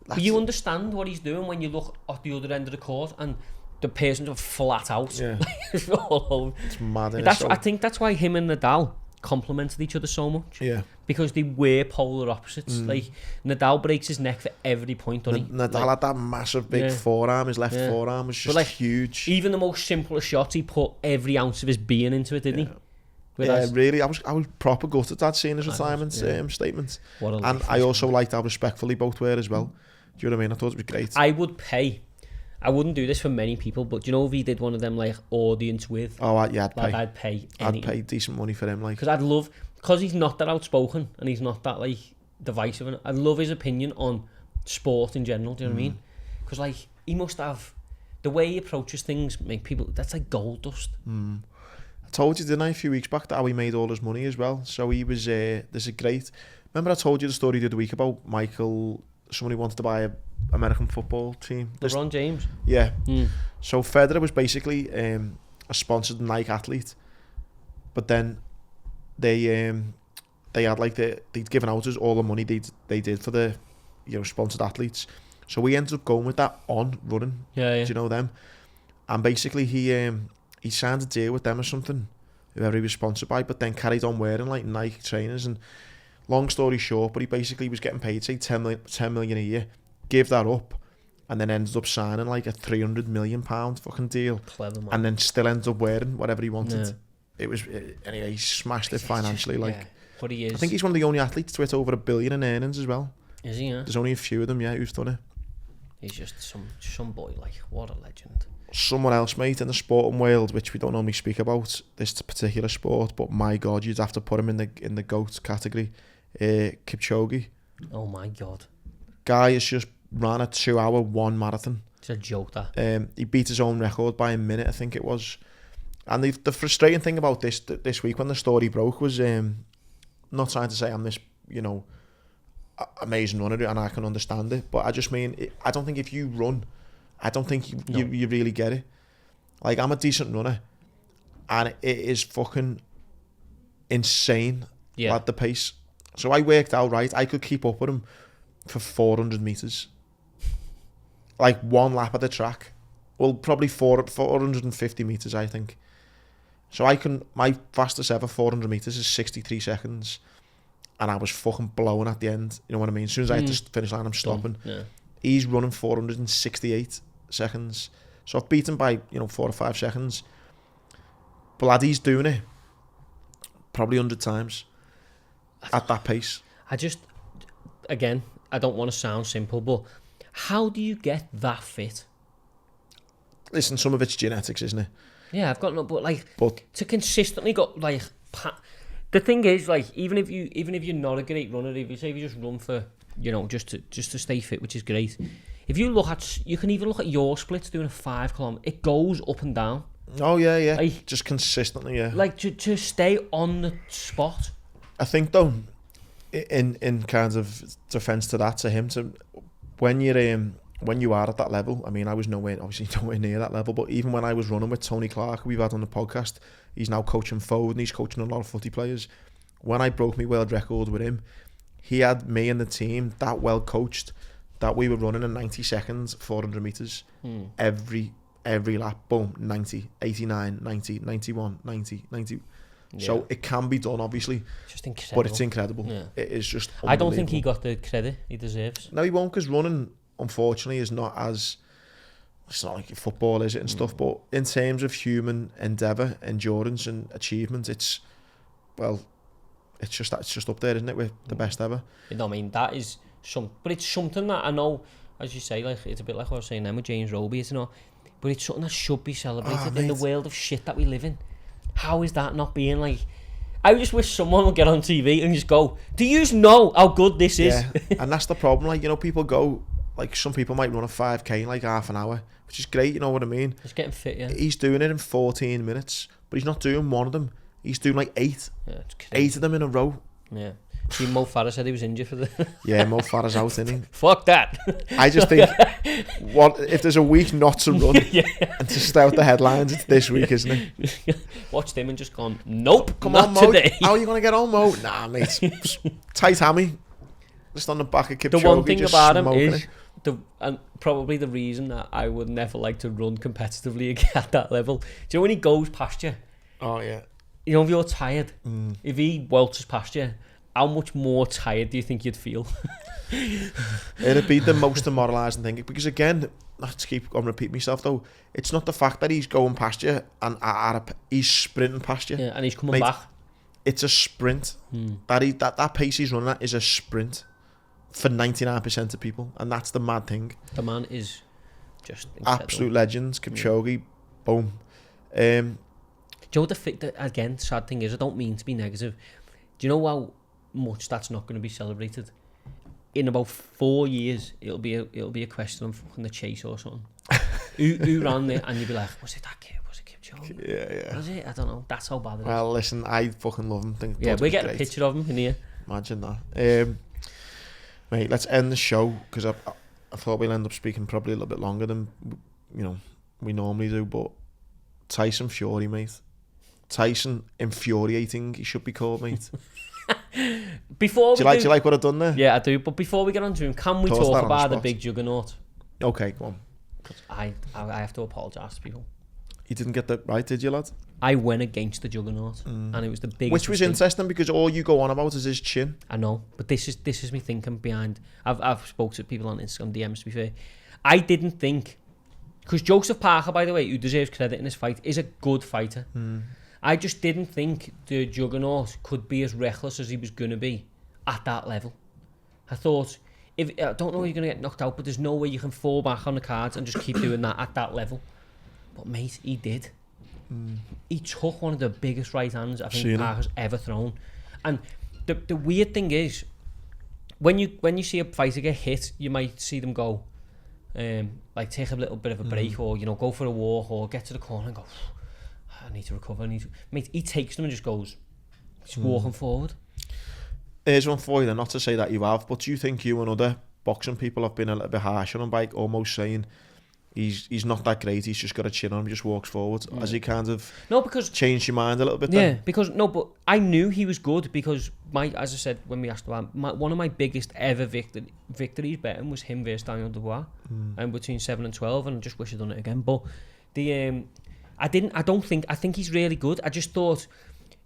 But you understand what he's doing when you look at the other end of the court and the person's flat out. Yeah. It's mad. I think that's why him and Nadal complemented each other so much. Yeah. Because they were polar opposites. Like, Nadal breaks his neck for every point, doesn't he? Nadal had that massive big forearm. His left forearm was just huge. Even the most simplest shots, he put every ounce of his being into it, didn't he? Whereas, yeah, really, I was proper gutted at seeing his retirement statement. And I also liked how respectful they both were as well. Do you know what I mean? I thought it was great. I wouldn't do this for many people, but do you know if he did one of them like audience with? Oh, yeah, I'd pay. I'd pay I'd pay decent money for him, like. Because I'd love, because he's not that outspoken and he's not that like divisive, and I'd love his opinion on sport in general. Do you know what I mean? Because like he must have the way he approaches things, make people. That's like gold dust. I told you, didn't I, a few weeks back, that how he made all his money as well. So he was, there's a great... Remember I told you the story the other week about Michael, someone who wanted to buy a American football team? LeBron James? Yeah. So Federer was basically a sponsored Nike athlete. But then they had like, they'd given out all the money they did for the, sponsored athletes. So we ended up going with that on running. Yeah. Do you know them? And basically he signed a deal with them or something, whoever he was sponsored by, but then carried on wearing like Nike trainers. And long story short, but he basically was getting paid, say, 10 million a year, gave that up, and then ended up signing like a £300 million fucking deal. Clever, man. And then still ended up wearing whatever he wanted. Yeah. It was, anyway, he smashed it financially. But he is. I think he's one of the only athletes to hit over $1 billion in earnings as well. Is he? Yeah. There's only a few of them, who's done it. He's just some boy, like, what a legend. Someone else, mate, in the sporting world, which we don't normally speak about, this particular sport, but my God, you'd have to put him in the GOAT category. Kipchoge. Oh my God. Guy has just ran a 2-hour 1 marathon. It's a joke, that. He beat his own record by a minute, I think it was. And the frustrating thing about this week when the story broke was, not trying to say I'm this, amazing runner and I can understand it, but I just mean, I don't think if you run, I don't think you really get it. Like, I'm a decent runner, and it is fucking insane at the pace. So I worked out, right, I could keep up with him for 400 metres. Like, one lap of the track. Well, probably 450 metres, I think. So my fastest ever 400 metres is 63 seconds. And I was fucking blowing at the end. You know what I mean? As soon as I hit the finish line, I'm stopping. Yeah. He's running 468 seconds. So I've beaten by, 4 or 5 seconds. But lad, he's doing it probably 100 times at that pace. Again, I don't want to sound simple, but how do you get that fit? Listen, some of it's genetics, isn't it? Yeah, I've got no, but to consistently go, like, the thing is, like, even if you're not a great runner, if you just run for, just to stay fit, which is great. If you you can even look at your splits doing a 5 kilometre, it goes up and down. Oh yeah, like, just consistently, yeah. Like to stay on the spot. I think though, in kind of defence to him, when you are at that level, I mean, I was nowhere near that level, but even when I was running with Tony Clark, who we've had on the podcast, he's now coaching forward and he's coaching a lot of footy players. When I broke my world record with him, he had me and the team that well coached that we were running in 90 seconds, 400 metres, every lap, boom, 90, 89, 90, 91, 90, 90. Yeah. So it can be done, obviously. Just incredible. But it's incredible. Yeah. It is just I don't think he got the credit he deserves. No, he won't, because running, unfortunately, is not as... It's not like football, is it, and stuff, but in terms of human endeavour, endurance and achievement, it's just up there, isn't it, with the best ever. I mean, that is but it's something that I know, as you say, like, it's a bit like what I was saying then with James Roby, but it's something that should be celebrated in the world of shit that we live in. How is that not being, like... I just wish someone would get on TV and just go, do you know how good this is? Yeah, and that's the problem, like, people go... Like, some people might run a 5k in like half an hour, which is great, you know what I mean? He's getting fit, yeah. He's doing it in 14 minutes, but he's not doing one of them. He's doing like 8. Yeah, it's crazy. 8 of them in a row. Yeah. See, Mo Farah said he was injured for the... Yeah, Mo Farah's out, isn't he? Fuck that. I just think, if there's a week not to run and to stay out the headlines, it's this week, isn't it? Watched him and just gone, nope, come not on, Mo. today. How are you going to get on, Mo? Nah, mate. Tight hammy. Just on the back of Kipchoge. The one thing about him is... and probably the reason that I would never like to run competitively at that level. Do you know when he goes past you? Oh yeah. You know, if you're tired, if he welches past you, how much more tired do you think you'd feel? It'd be the most demoralising thing, because again, not to keep on repeating myself though, it's not the fact that he's going past you and he's sprinting past you. Yeah, and he's coming back. it's a sprint. That pace he's running at is a sprint for 99% of people, and that's the mad thing. The man is just incredible. Absolute legends. Kipchoge, boom. Do you know what again, sad thing is, I don't mean to be negative. Do you know how much that's not going to be celebrated? In about 4 years, it'll be a question of fucking the chase or something. who ran there, and you'll be like, was it that kid? Was it Kipchoge? Yeah. Was it? I don't know. That's how bad it is. Well, listen, I fucking love him. We're getting a picture of him in here. Imagine that. Mate, let's end the show, because I thought we'll end up speaking probably a little bit longer than we normally do, but Tyson Fury, mate. Tyson infuriating, he should be called, mate. Do you like what I've done there? Yeah, I do. But before we get on to him, can we talk about the big juggernaut? Okay, go on. I have to apologise to people. You didn't get that right, did you, lad? I went against the juggernaut, and it was the biggest. Which was interesting, because all you go on about is his chin. I know, but this is me thinking behind. I've spoke to people on Instagram DMs, to be fair. I didn't think, because Joseph Parker, by the way, who deserves credit in this fight, is a good fighter. I just didn't think the juggernaut could be as reckless as he was going to be at that level. I thought, I don't know if you're going to get knocked out, but there's no way you can fall back on the cards and just keep doing that at that level. But mate, he did. He took one of the biggest right hands I think Parker's ever thrown. And the weird thing is, when you see a fighter get hit, you might see them go, like take a little bit of a break, or go for a walk, or get to the corner and go, I need to recover. Mate, he takes them and just goes, he's walking forward. Here's one for you then, not to say that you have, but do you think you and other boxing people have been a little bit harsh on him by almost saying he's not that great, he's just got a chin on him, he just walks forward? Has he kind of changed your mind a little bit then? Yeah, but I knew he was good, because as I said when we asked about him, one of my biggest ever victories betting was him versus Daniel Dubois, and between 7 and 12, and I just wish I'd done it again. But I think he's really good. I just thought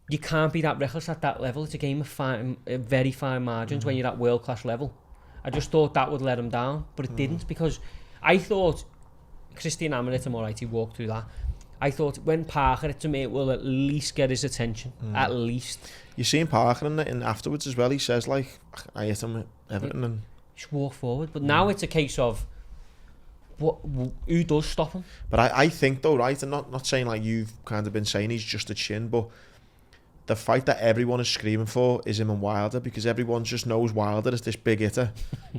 you can't be that reckless at that level. It's a game of very fine margins when you're at world class level. I just thought that would let him down, but it didn't, because I thought Christian Amonit, I'm alright, he walked through that. I thought when Parker hit him, it will at least get his attention. At least. You seen Parker in afterwards as well. He says, like, I hit him with everything and just walk forward. But now it's a case of who does stop him? But I think though, right, and not saying like you've kind of been saying he's just a chin, but the fight that everyone is screaming for is him and Wilder, because everyone just knows Wilder as this big hitter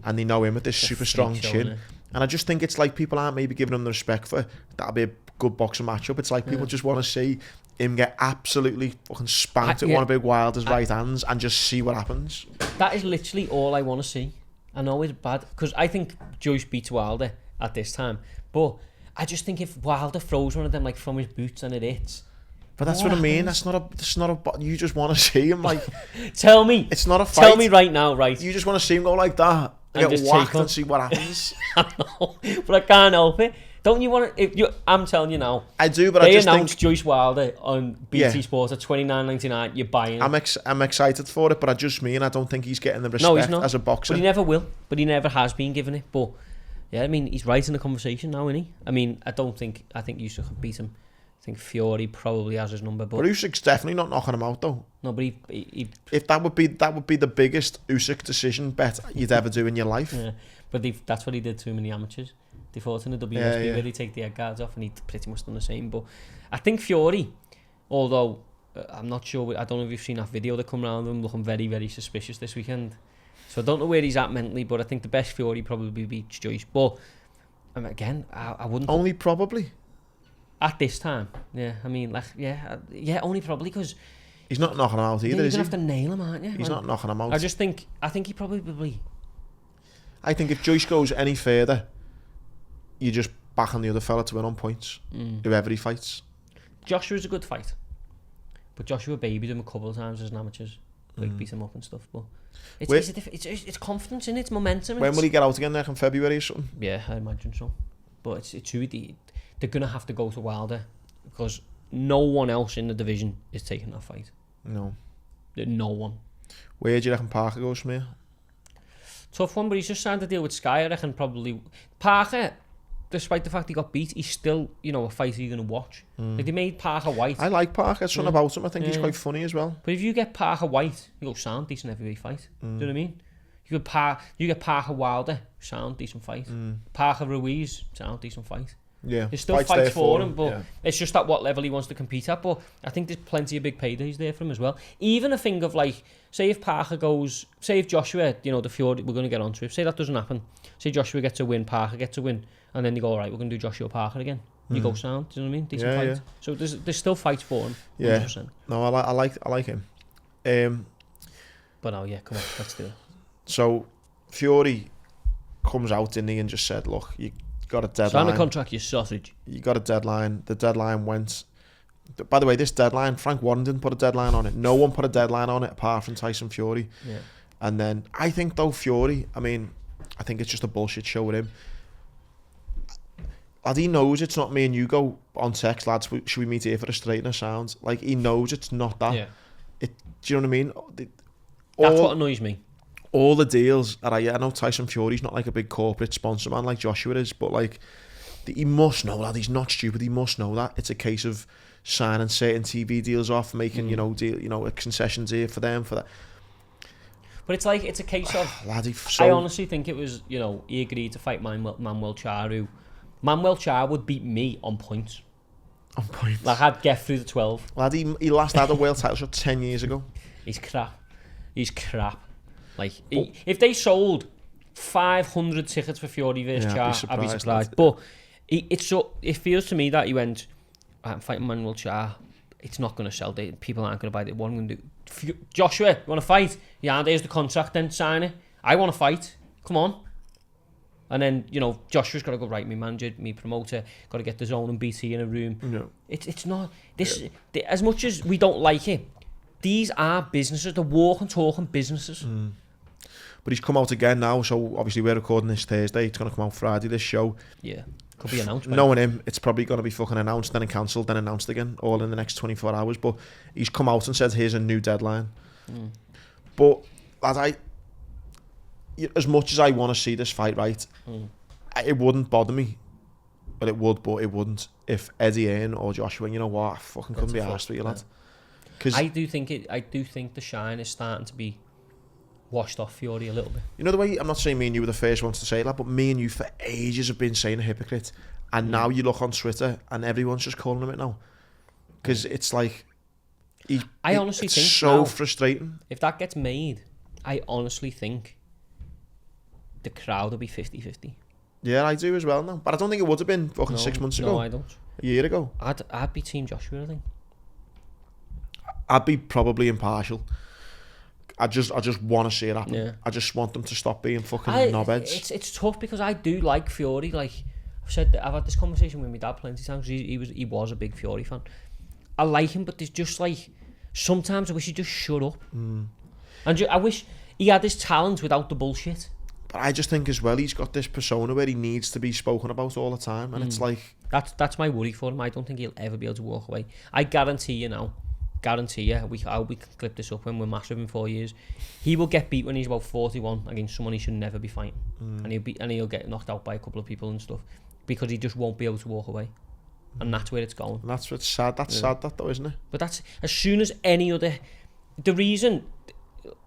and they know him with this super strong chin. And I just think it's like people aren't maybe giving him the respect for that'll be a good boxing matchup. It's like people just want to see him get absolutely fucking spanked at one of Big Wilder's right hands and just see what happens. That is literally all I want to see. I know it's bad, because I think Joyce beats Wilder at this time, but I just think if Wilder throws one of them like from his boots and it hits, but that's what I mean. That's not a. You just want to see him like. Tell me. It's not a fight. Tell me right now, right? You just want to see him go like that and get whacked and see what happens. I know, but I can't help it. Don't you want to? I'm telling you now. I do, but I just announced think Joyce Wilder on BT Sport at $29.99. You're buying. I'm excited for it, but I just mean I don't think he's getting the respect as a boxer. But he never will. But he never has been given it. But yeah, I mean, he's right in the conversation now, isn't he? I mean, I think Usyk can beat him. I think Fury probably has his number, but Usyk's definitely not knocking him out though. No, but he if that would be the biggest Usyk decision bet you'd ever do in your life. Yeah, but that's what he did to him in the amateurs. They fought in the WSB where they take the head guards off, and he pretty much done the same. But I think Fury, although I'm not sure, I don't know if you've seen that video that come around of him looking very, very suspicious this weekend. So I don't know where he's at mentally, but I think the best Fury probably beats Joyce. But again, I wouldn't. Only probably. At this time, yeah. I mean, like, only probably because he's not knocking him out either. You're gonna have to nail him, aren't you? He's not knocking him out. I think he probably. I think if Joyce goes any further, you just back on the other fella to win on points. Whoever he fights. Joshua's a good fight, but Joshua babied him a couple of times as an amateurs. Like beat him up and stuff, but it's confidence in it, it's momentum. When will he get out again? Like in February or something? Yeah, I imagine so. But it's who they're gonna have to go to Wilder, because no one else in the division is taking that fight. No one. Where do you reckon Parker goes from here? Tough one, but he's just signed a deal with Sky. I reckon probably Parker. despite the fact he got beat, he's still, a fighter you're going to watch. Like, they made Parker White. I like Parker. Something about him. I think he's quite funny as well. But if you get Parker White, you go sound decent heavyweight fight. Do you know what I mean? You get Parker Wilder, sound decent fight. Parker Ruiz, sound decent fight. Yeah, there's still fights for him, but it's just at what level he wants to compete at. But I think there's plenty of big paydays there for him as well. Even a thing of like, say if Joshua, the Fury, we're going to get onto it. Say that doesn't happen. Say Joshua gets a win, Parker gets a win, and then they go, all right, we're going to do Joshua Parker again. You go sound. Do you know what I mean? Decent fight. Yeah. So there's still fights for him. 100%. Yeah. No, I like him. But no, come on, let's do it. So Fury comes out, didn't he, and just said, look, you got a deadline. Sign the contract, you sausage. You got a deadline. The deadline went... By the way, this deadline, Frank Warren didn't put a deadline on it. No one put a deadline on it apart from Tyson Fury. Yeah. And then, I think, though, Fury, I think it's just a bullshit show with him. Lad, he knows it's not me and you go on text, lads, should we meet here for a straightener sounds? Like, he knows it's not that. Yeah. Do you know what I mean? That's what annoys me. All the deals that I know Tyson Fury's not like a big corporate sponsor man like Joshua is, but like he must know that. He's not stupid. He must know that it's a case of signing certain TV deals off, making concessions here for them for that. But it's like it's a case of. Lad, I honestly think it was he agreed to fight Manuel Char, who Manuel Char would beat me on points. On points. Like I'd get through the 12. Lad, he last had a world title shot 10 years ago. He's crap. Like, if they sold 500 tickets for Fury versus Char, I'd be surprised. But it feels to me that he went, I'm fighting Manuel Char. It's not going to sell. People aren't going to buy it. What I'm going to do? Joshua, you want to fight? Yeah, there's the contract then, sign it. I want to fight. Come on. And then, Joshua's got to go, right, me manager, me promoter, got to get the zone and BT in a room. No. It's not... As much as we don't like it, these are businesses. They're walking, talking businesses. But he's come out again now, so obviously we're recording this Thursday. It's going to come out Friday, this show. Yeah, could be announced. Knowing him, it's probably going to be fucking announced, then cancelled, then announced again, all in the next 24 hours. But he's come out and said, here's a new deadline. But, lad, as much as I want to see this fight, right, it wouldn't bother me. But it wouldn't. If Eddie Earn or Joshua, you know what, I fucking couldn't be arsed with you, lad. Because I do think the shine is starting to be washed off Fury a little bit. You know the way, I'm not saying me and you were the first ones to say that, but me and you for ages have been saying a hypocrite, and now you look on Twitter and everyone's just calling him it now, because it's like I honestly think so now, frustrating. If that gets made, I honestly think the crowd will be 50-50. Yeah, I do as well now, but I don't think it would have been fucking 6 months ago. No, I don't. A year ago. I'd be Team Joshua, I think. I'd be probably impartial. I just want to see it happen. Yeah. I just want them to stop being fucking knobheads. It's tough because I do like Fury. Like I've had this conversation with my dad plenty of times. He was a big Fury fan. I like him, but there's just like sometimes I wish he'd just shut up. And I wish he had this talent without the bullshit. But I just think as well he's got this persona where he needs to be spoken about all the time, and it's like that's my worry for him. I don't think he'll ever be able to walk away. I guarantee you now. We can clip this up when we're massive in 4 years. He will get beat when he's about 41 against someone he should never be fighting, and he'll get knocked out by a couple of people and stuff because he just won't be able to walk away, and that's where it's going. And that's what's sad. That's sad, that though, isn't it? But that's as soon as any other. The reason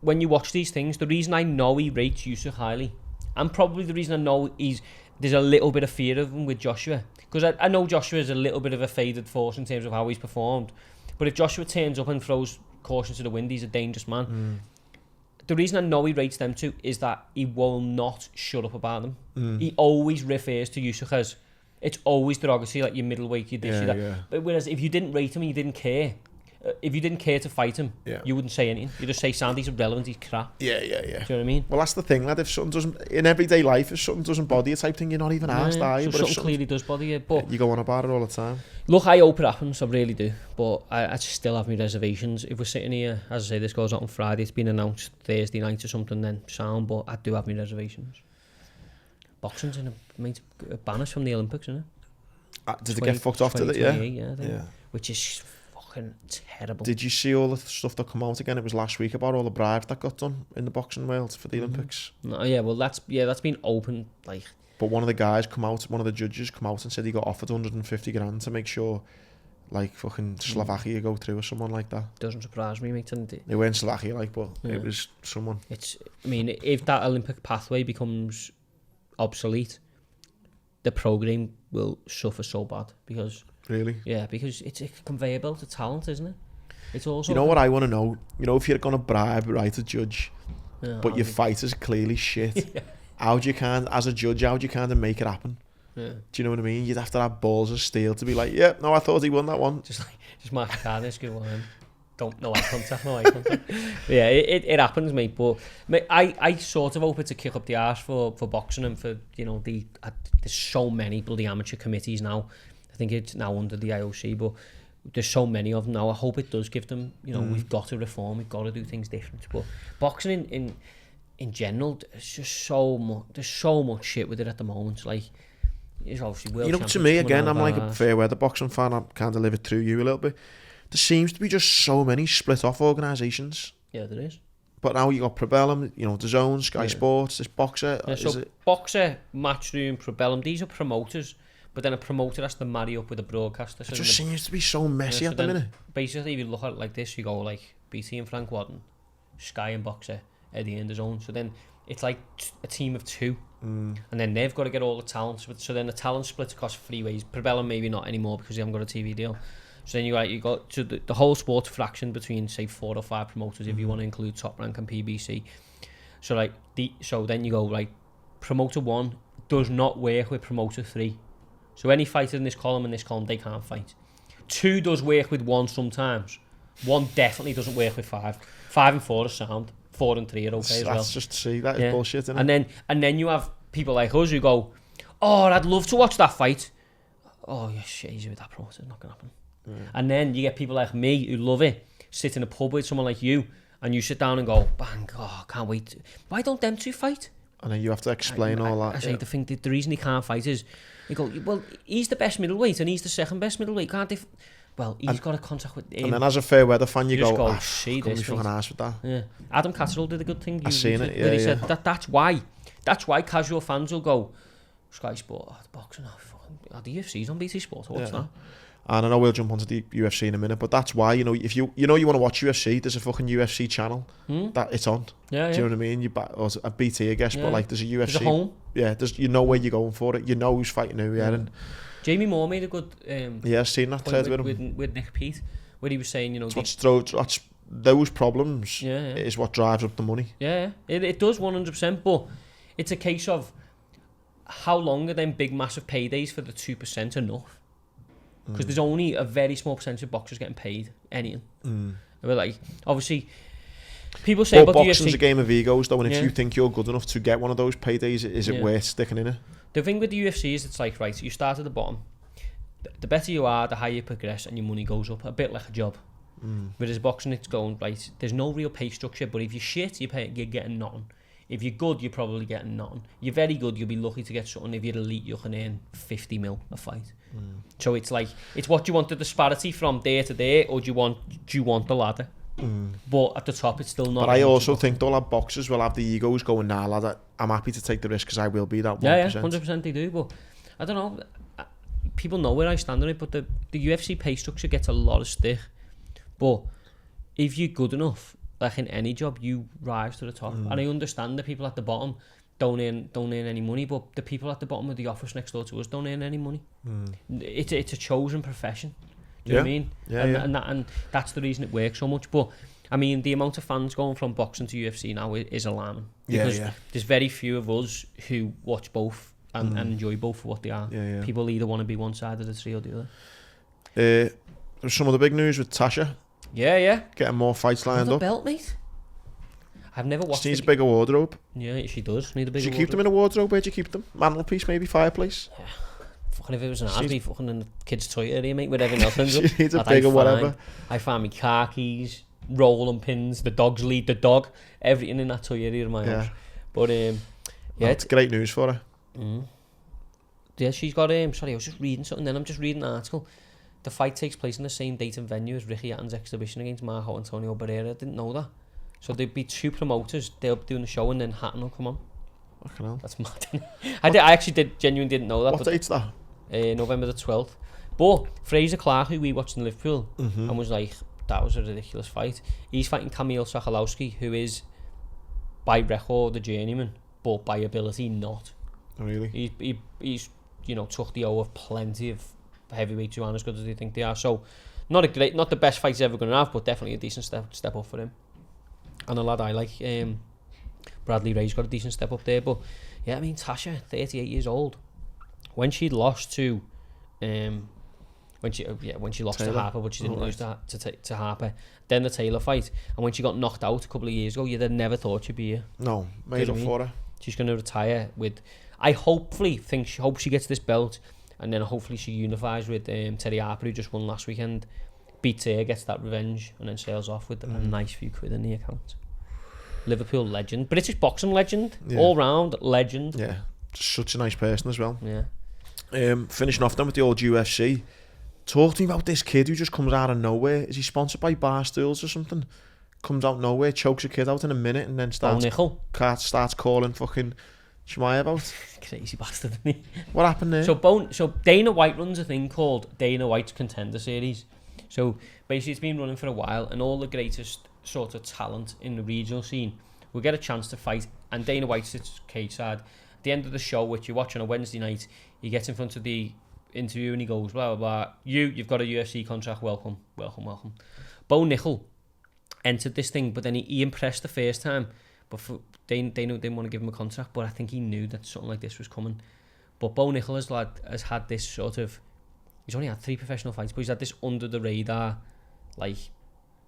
when you watch these things, the reason I know he rates Yusuf highly, and probably the reason I know there's a little bit of fear of him with Joshua, because I know Joshua is a little bit of a faded force in terms of how he's performed. But if Joshua turns up and throws caution to the wind, he's a dangerous man. The reason I know he rates them too is that he will not shut up about them. He always refers to Yusuf as, it's always derogatory, like your middleweight, your this, your that. Yeah. But whereas if you didn't rate him and you didn't care, if you didn't care to fight him, you wouldn't say anything. You just say, Sandy's irrelevant, he's crap. Yeah. Do you know what I mean? Well, that's the thing, lad. If something doesn't, in everyday life, if something doesn't bother you type thing, you're not even asked, are you? So but something clearly does bother you. But you go on about it all the time. Look, I hope it happens, I really do. But I still have my reservations. If we're sitting here, as I say, this goes out on Friday, it's been announced Thursday night or something, then sound, but I do have my reservations. Boxing's in a banners from the Olympics, isn't it? Did it get fucked off, did it? Yeah. Which is fucking terrible. Did you see all the stuff that come out again? It was last week about all the bribes that got done in the boxing world for the Olympics. No, yeah, well that's been open. Like, But one of the judges come out and said he got offered 150 grand to make sure, like, fucking Slovakia go through or someone like that. Doesn't surprise me, mate. They weren't Slovakia, like, but it was someone. I mean, if that Olympic pathway becomes obsolete, the programme will suffer so bad because... Really? Yeah, because it's a conveyor belt of talent, isn't it? It's also... You know what I want to know? You know, if you're going to bribe, right, a judge, but your fight is clearly shit, how do you as a judge, how do you kind of make it happen? Yeah. Do you know what I mean? You'd have to have balls of steel to be like, yeah, no, I thought he won that one. Just mark the card and just go on. Don't know eye contact. Yeah, it happens, mate. But mate, I sort of hope it's a kick up the arse for boxing and for, you know, there's so many bloody amateur committees now. I think it's now under the IOC, but there's so many of them now. I hope it does give them, you know, we've got to reform, we've got to do things different. But boxing in general, there's just so much shit with it at the moment. Like, it's obviously world championships. To me, again, I'm like a fair weather boxing fan. I kind of live it through you a little bit. There seems to be just so many split off organisations. Yeah, there is. But now you got Probellum, you know, DAZN, Sky Sports, this Boxer. Yeah, so Boxer, Matchroom, Probellum, these are promoters. But then a promoter has to marry up with a broadcaster. It just seems to be so messy at the minute. Basically, if you look at it like this, you go like BT and Frank Wadden, Sky and Boxer, Eddie and DAZN. So then it's like a team of two. And then they've got to get all the talent. So then the talent splits across 3 ways. Probellum maybe not anymore because they haven't got a TV deal. So then you got to the whole sports fraction between, say, 4 or 5 promoters if you want to include Top Rank and PBC. So like so then you go like promoter 1 does not work with promoter 3. So any fighter in this column they can't fight. 2 does work with 1 sometimes. 1 definitely doesn't work with 5. 5 and 4 are sound. 4 and 3 are okay as well. That's just that is bullshit, isn't it? And then you have people like us who go, oh, I'd love to watch that fight. Oh, you're shit easy with that promoter. It's not gonna happen. Yeah. And then you get people like me who love it, sit in a pub with someone like you, and you sit down and go, bang, oh, I can't wait. Why don't them 2 fight? And then you have to explain all that. I say the reason he can't fight is, you go, well, he's the best middleweight and he's the second best middleweight. Can't they? Well, he's got a contact with him. And then as a fair weather fan, you go, see this. Fucking ass with that. Yeah. Adam Catterall did a good thing. I've seen it. Where he said that's why casual fans will go, Sky Sport, the boxing, the UFC's on BT Sport. What's that? And I know we'll jump onto the UFC in a minute, but that's why, you know, if you want to watch UFC, there's a fucking UFC channel that it's on. Yeah, do you know what I mean? Or a BT, I guess, but like there's a UFC. There's a home. Yeah, you know where you're going for it. You know who's fighting who. Yeah. And Jamie Moore made a good. I've seen that thread with Nick Pete, where he was saying, you know, that's those problems is what drives up the money. Yeah, it does 100%, but it's a case of how long are them big massive paydays for the 2% enough? Because there's only a very small percentage of boxers getting paid anything. But like, obviously, people say about boxing's UFC, a game of egos, though, and if you think you're good enough to get one of those paydays, is it worth sticking in it? The thing with the UFC is it's like, right, you start at the bottom. The better you are, the higher you progress, and your money goes up, a bit like a job. Whereas boxing, it's going, right, there's no real pay structure, but if you're shit, you're getting nothing. If you're good, you're probably getting nothing. You're very good, you'll be lucky to get something. If you're elite, you can earn 50 mil a fight. So it's like, it's what you want the disparity from there to there, or do you want the ladder? But at the top, it's still not. But I also think all our boxers will have the egos going, nah, lad, I'm happy to take the risk because I will be that 1%. Yeah, 100% they do. But I don't know. People know where I stand on it, but the UFC pay structure gets a lot of stick. But if you're good enough, like in any job, you rise to the top. And I understand the people at the bottom don't earn any money, but the people at the bottom of the office next door to us don't earn any money. It's a chosen profession. Do you know what I mean? And that's the reason it works so much. But I mean, the amount of fans going from boxing to UFC now is alarming. Because there's very few of us who watch both and enjoy both for what they are. People either want to be one side of the tree or the other. There's some of the big news with Tasha. Yeah. Getting more fights lined up. Belt, mate. I've never watched. She needs a bigger wardrobe. Yeah, she does need a bigger. Do you keep them in a wardrobe? Where'd you keep them? Mantelpiece, maybe fireplace. Yeah. Fucking if it was an ad, be fucking in the kids' toy area, mate, with everything else. She needs a bigger whatever. I find me car keys, rolling pins, the dog's lead, the dog, everything in that toy area of my house. But it's great news for her. Yeah, she's got sorry, I was just reading something. Then I'm just reading an article. The fight takes place on the same date and venue as Ricky Hatton's exhibition against Marco Antonio Barrera. I didn't know that. So there'd be 2 promoters. They'll be doing the show and then Hatton will come on. Fucking hell. That's mad. I actually genuinely didn't know that. What date's that? November the 12th. But Fraser Clark, who we watched in Liverpool, and was like, that was a ridiculous fight. He's fighting Kamil Sakhalowski, who is, by record, a journeyman, but by ability, not. Oh, really? He's took the O of plenty of heavyweights who aren't as good as they think they are. So, not the best fight he's ever going to have, but definitely a decent step up for him. And a lad I like, Bradley Ray's got a decent step up there. But yeah, I mean, Tasha, 38 years old, when she'd lost to, when she lost Taylor. to Harper, but she didn't lose to Harper. Then the Taylor fight, and when she got knocked out a couple of years ago, you'd have never thought she'd be here. No, made up for her. She's going to retire with. I hope she gets this belt, and then hopefully she unifies with Terry Harper, who just won last weekend. Beats her, gets that revenge, and then sails off with a nice few quid in the account. Liverpool legend, British boxing legend, all round legend. Yeah, such a nice person as well. Yeah. Finishing off then with the old UFC. Talk to me about this kid who just comes out of nowhere. Is he sponsored by Barstools or something? Comes out of nowhere, chokes a kid out in a minute, and then starts calling fucking Shemai about. Crazy bastard, isn't he? What happened there? So Dana White runs a thing called Dana White's Contender Series. So basically it's been running for a while, and all the greatest sort of talent in the regional scene will get a chance to fight. And Dana White sits cage side. At the end of the show, which you watch on a Wednesday night, he gets in front of the interview and he goes, blah, blah, blah. You've got a UFC contract, welcome. Bo Nickel entered this thing, but then he impressed the first time. But they didn't want to give him a contract, but I think he knew that something like this was coming. But Bo Nickel has had this sort of, he's only had 3 professional fights, but he's had this under the radar, like,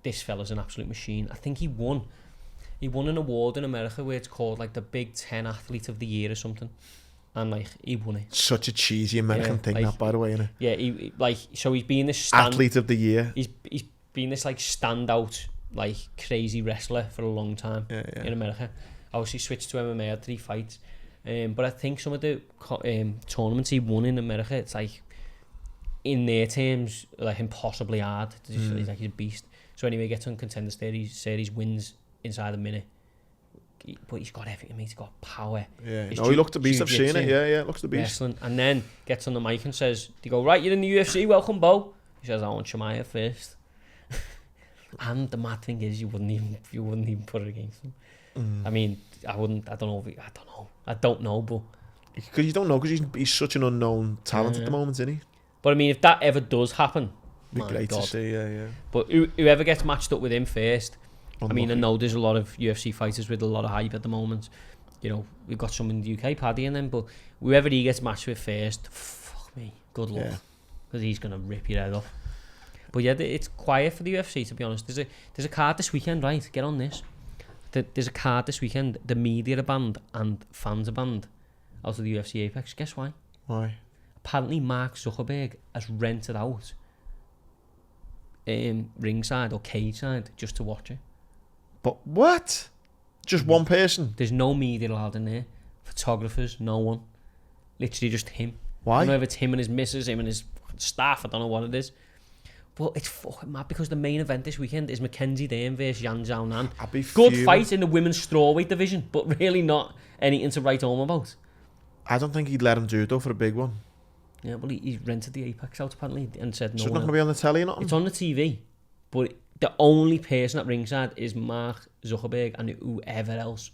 this fella's an absolute machine. I think he won an award in America where it's called like the Big 10 Athlete of the Year or something. And like he won it. Such a cheesy American thing, like, that, by the way, isn't it? Yeah, so he's been this Athlete of the Year. He's been this like standout, like crazy wrestler for a long time in America. Obviously switched to MMA, had 3 fights. But I think some of the tournaments he won in America, it's like, in their terms, like impossibly hard. He's like, he's a beast. So anyway, he gets on Contender Series, wins inside a minute. But he's got everything, mate. He's got power. Yeah, he looked the beast. I've seen it. Yeah, looks the beast. Wrestling. And then gets on the mic and says, they go, right, you're in the UFC, welcome, Bo. He says, I want Shemai first. And the mad thing is, you wouldn't even put it against him. I mean, I don't know, but because you don't know, because he's such an unknown talent at the moment, isn't he? But I mean, if that ever does happen, be great to see. Yeah. But whoever gets matched up with him first. Unlucky. I mean, I know there's a lot of UFC fighters with a lot of hype at the moment. You know, we've got some in the UK, Paddy and them, but whoever he gets matched with first, fuck me, good luck, because he's gonna rip your head off. But yeah, it's quiet for the UFC, to be honest. There's a card this weekend, right? Get on this. There's a card this weekend. The media are banned and fans are banned out of the UFC Apex. Guess why? Why? Apparently, Mark Zuckerberg has rented out ringside or cage side just to watch it. But what? Just one person? There's no media allowed in there. Photographers, no one. Literally just him. Why? I don't know if it's him and his missus, him and his staff. I don't know what it is. But it's fucking mad because the main event this weekend is Mackenzie Dern versus Yan Zhao Nan. Good fight in the women's strawweight division, but really not anything to write home about. I don't think he'd let him do it though for a big one. Yeah, well, he rented the Apex out apparently and said no. So it's not going to be on the telly or nothing? It's on the TV, but the only person at ringside is Mark Zuckerberg and whoever else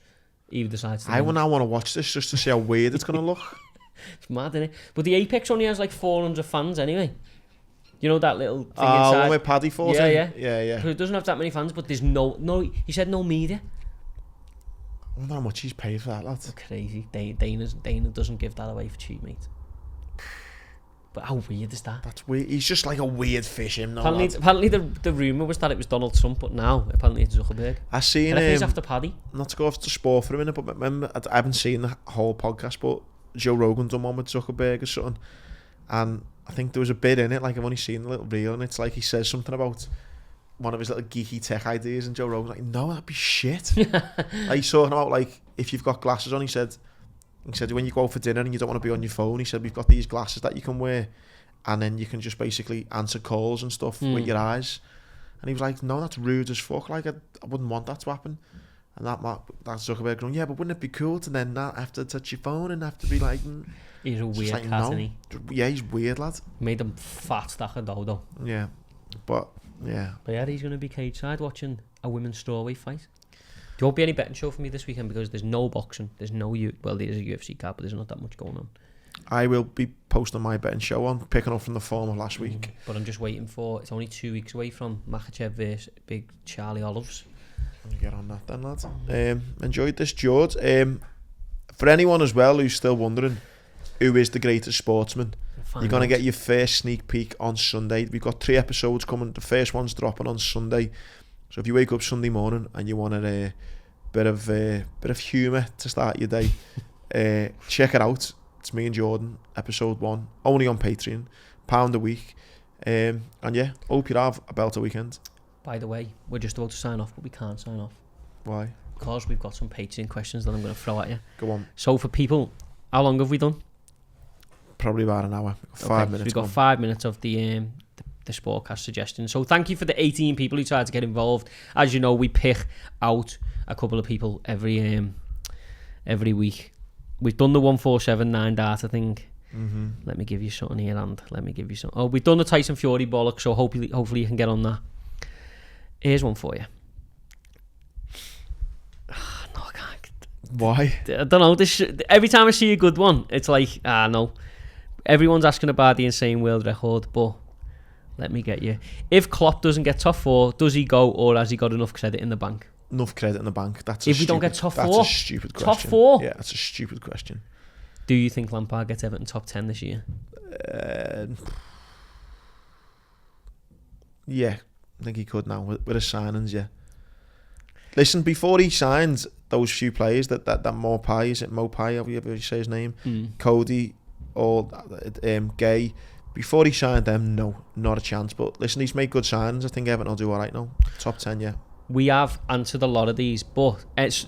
he decides to. I want to watch this just to see how weird it's going to look. It's mad, isn't it? But the Apex only has like 400 fans anyway. You know that little thing inside? One where Paddy falls in? Yeah. So it doesn't have that many fans, but there's no. He said no media. I wonder how much he's paid for that, lad. That's crazy. Dana doesn't give that away for cheap, mate. But how weird is that? That's weird. He's just like a weird fish, him. Apparently the rumour was that it was Donald Trump, but now apparently it's Zuckerberg. I seen he's after Paddy. Not to go off to sport for a minute, but remember, I haven't seen the whole podcast, but Joe Rogan done one with Zuckerberg or something, and I think there was a bit in it, like I've only seen a little reel, and it's like he says something about one of his little geeky tech ideas, and Joe Rogan's like, no, that'd be shit. Like, he's talking about, like, if you've got glasses on, he said when you go out for dinner and you don't want to be on your phone, he said we've got these glasses that you can wear, and then you can just basically answer calls and stuff with your eyes. And he was like, no, that's rude as fuck, like I wouldn't want that to happen. And that Zuckerberg going, yeah, but wouldn't it be cool to then not have to touch your phone and have to be like... He's a weird cat, isn't he? Yeah, he's weird, lad. Made him fat stack of dough, though. Yeah, but yeah. But yeah, he's going to be cage side watching a women's strawweight fight. There won't be any betting show for me this weekend because there's no boxing. There's no... Well, there's a UFC card, but there's not that much going on. I will be posting my betting show on, picking up from the form of last week. But I'm just waiting for... It's only 2 weeks away from Makhachev versus Big Charlie Olives. I'll get on that then, lad. Enjoyed this, George. For anyone as well who's still wondering who is the greatest sportsman, you're going to get your first sneak peek on Sunday. We've got 3 episodes coming. The first one's dropping on Sunday. So if you wake up Sunday morning and you want a bit of humour to start your day, check it out. It's me and Jordan, episode 1, only on Patreon, £1 a week. And yeah, hope you have a belter weekend. By the way, we're just about to sign off, but we can't sign off. Why? Because we've got some Patreon questions that I'm going to throw at you. Go on. So for people, how long have we done? Probably about an hour. 5 minutes. So we've got 5 minutes of the Sportcast suggestion. So thank you for the 18 people who tried to get involved. As you know, we pick out a couple of people every week. We've done the 1479 data thing. Mm-hmm. Let me give you something here, and Oh, we've done the Tyson Fury bollock, so hopefully you can get on that. Here's one for you. No, I can't. Why? I don't know. Every time I see a good one, it's like, no. Everyone's asking about the insane world record, but let me get you. If Klopp doesn't get top 4, does he go, or has he got enough credit in the bank? Enough credit in the bank. If we don't get top 4? That's a stupid question. Top 4? Yeah, that's a stupid question. Do you think Lampard gets Everton top 10 this year? Yeah, I think he could now with his signings. Yeah. Listen, before he signed those few players, that Mopai, is it Mopai? However you say his name, Cody or Gay. Before he signed them, no, not a chance. But listen, he's made good signings. I think Everton will do all right now. Top 10, yeah. We have answered a lot of these, but it's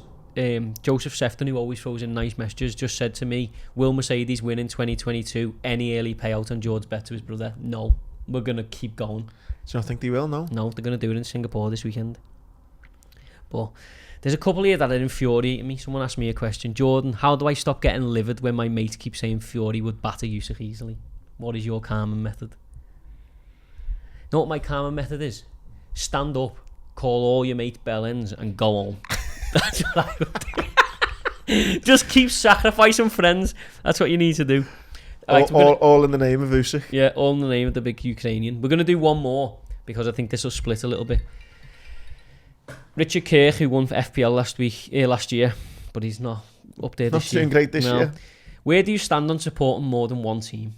Joseph Sefton, who always throws in nice messages, just said to me, will Mercedes win in 2022? Any early payout on George's bet to his brother? No, we're going to keep going. So I think they will, no? No, they're going to do it in Singapore this weekend. But there's a couple here that are infuriating me. Someone asked me a question. Jordan, how do I stop getting livid when my mates keep saying Fury would batter Usyk easily? What is your calming method? You know what my calming method is? Stand up, call all your mates bellends and go home. That's what I would do. Just keep sacrificing friends. That's what you need to do. All in the name of Usyk. Yeah, all in the name of the big Ukrainian. We're going to do one more because I think this will split a little bit. Richard Kirk, who won for FPL last year, but he's not up there this year. Not doing great this year. Where do you stand on supporting more than one team?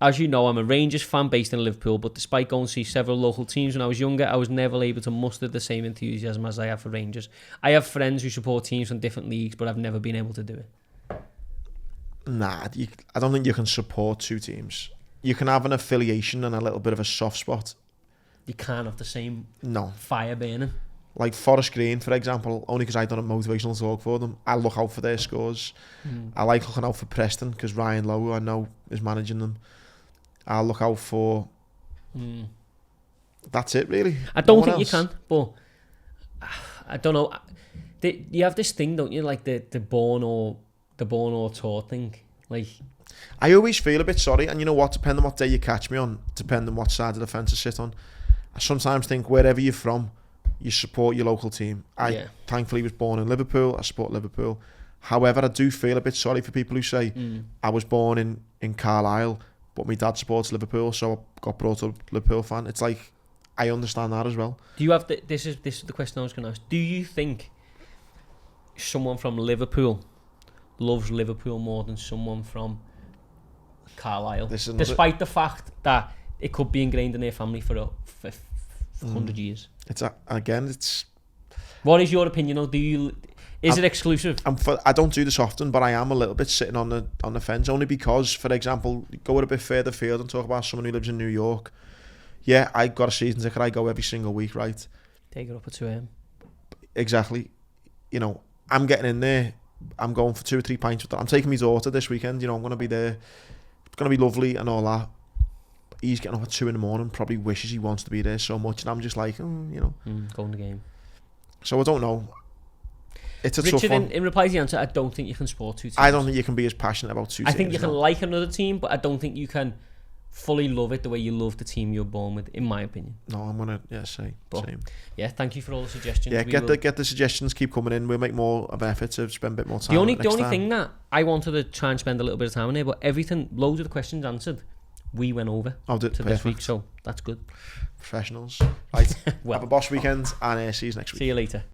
As you know, I'm a Rangers fan based in Liverpool, but despite going to see several local teams when I was younger, I was never able to muster the same enthusiasm as I have for Rangers. I have friends who support teams from different leagues, but I've never been able to do it. Nah, I don't think you can support 2 teams. You can have an affiliation and a little bit of a soft spot. You can't have the same fire burning. Like Forest Green, for example, only because I done a motivational talk for them. I look out for their scores. I like looking out for Preston because Ryan Lowe, I know, is managing them. I'll look out for... That's it, really. I don't think you can, but I don't know. You have this thing, don't you? Like the born or taught thing. Like, I always feel a bit sorry, and you know what? Depending on what day you catch me on, depending on what side of the fence I sit on, I sometimes think wherever you're from, you support your local team. I thankfully was born in Liverpool. I support Liverpool. However, I do feel a bit sorry for people who say I was born in Carlisle, but my dad supports Liverpool, so I got brought up a Liverpool fan. It's like, I understand that as well. Do you have this is the question I was going to ask. Do you think someone from Liverpool loves Liverpool more than someone from Carlisle, despite the fact that it could be ingrained in their family for 100 years? It's. What is your opinion? Though? Is it exclusive? I don't do this often, but I am a little bit sitting on the fence, only because, for example, go a bit further field and talk about someone who lives in New York. Yeah, I got a season ticket. I go every single week, right? Take it up at 2 a.m. Exactly. You know, I'm getting in there. I'm going for 2 or 3 pints with them. I'm taking my daughter this weekend. You know, I'm going to be there. It's going to be lovely and all that. But he's getting up at 2 a.m. Probably wishes he wants to be there so much, and I'm just like, go in the game. So I don't know. It's a Richard, tough one. in reply to the answer, I don't think you can support two teams. I don't think you can be as passionate about two teams. I think you can like another team, but I don't think you can fully love it the way you love the team you're born with, in my opinion. No, I'm gonna say same. Yeah, thank you for all the suggestions. Yeah, get the suggestions, keep coming in. We'll make more of an effort to spend a bit more time. The only thing that I wanted to try and spend a little bit of time on here, but everything, loads of the questions answered, we went over this week, so that's good. Professionals. Right. Well, have a boss weekend and see you next week. See you later.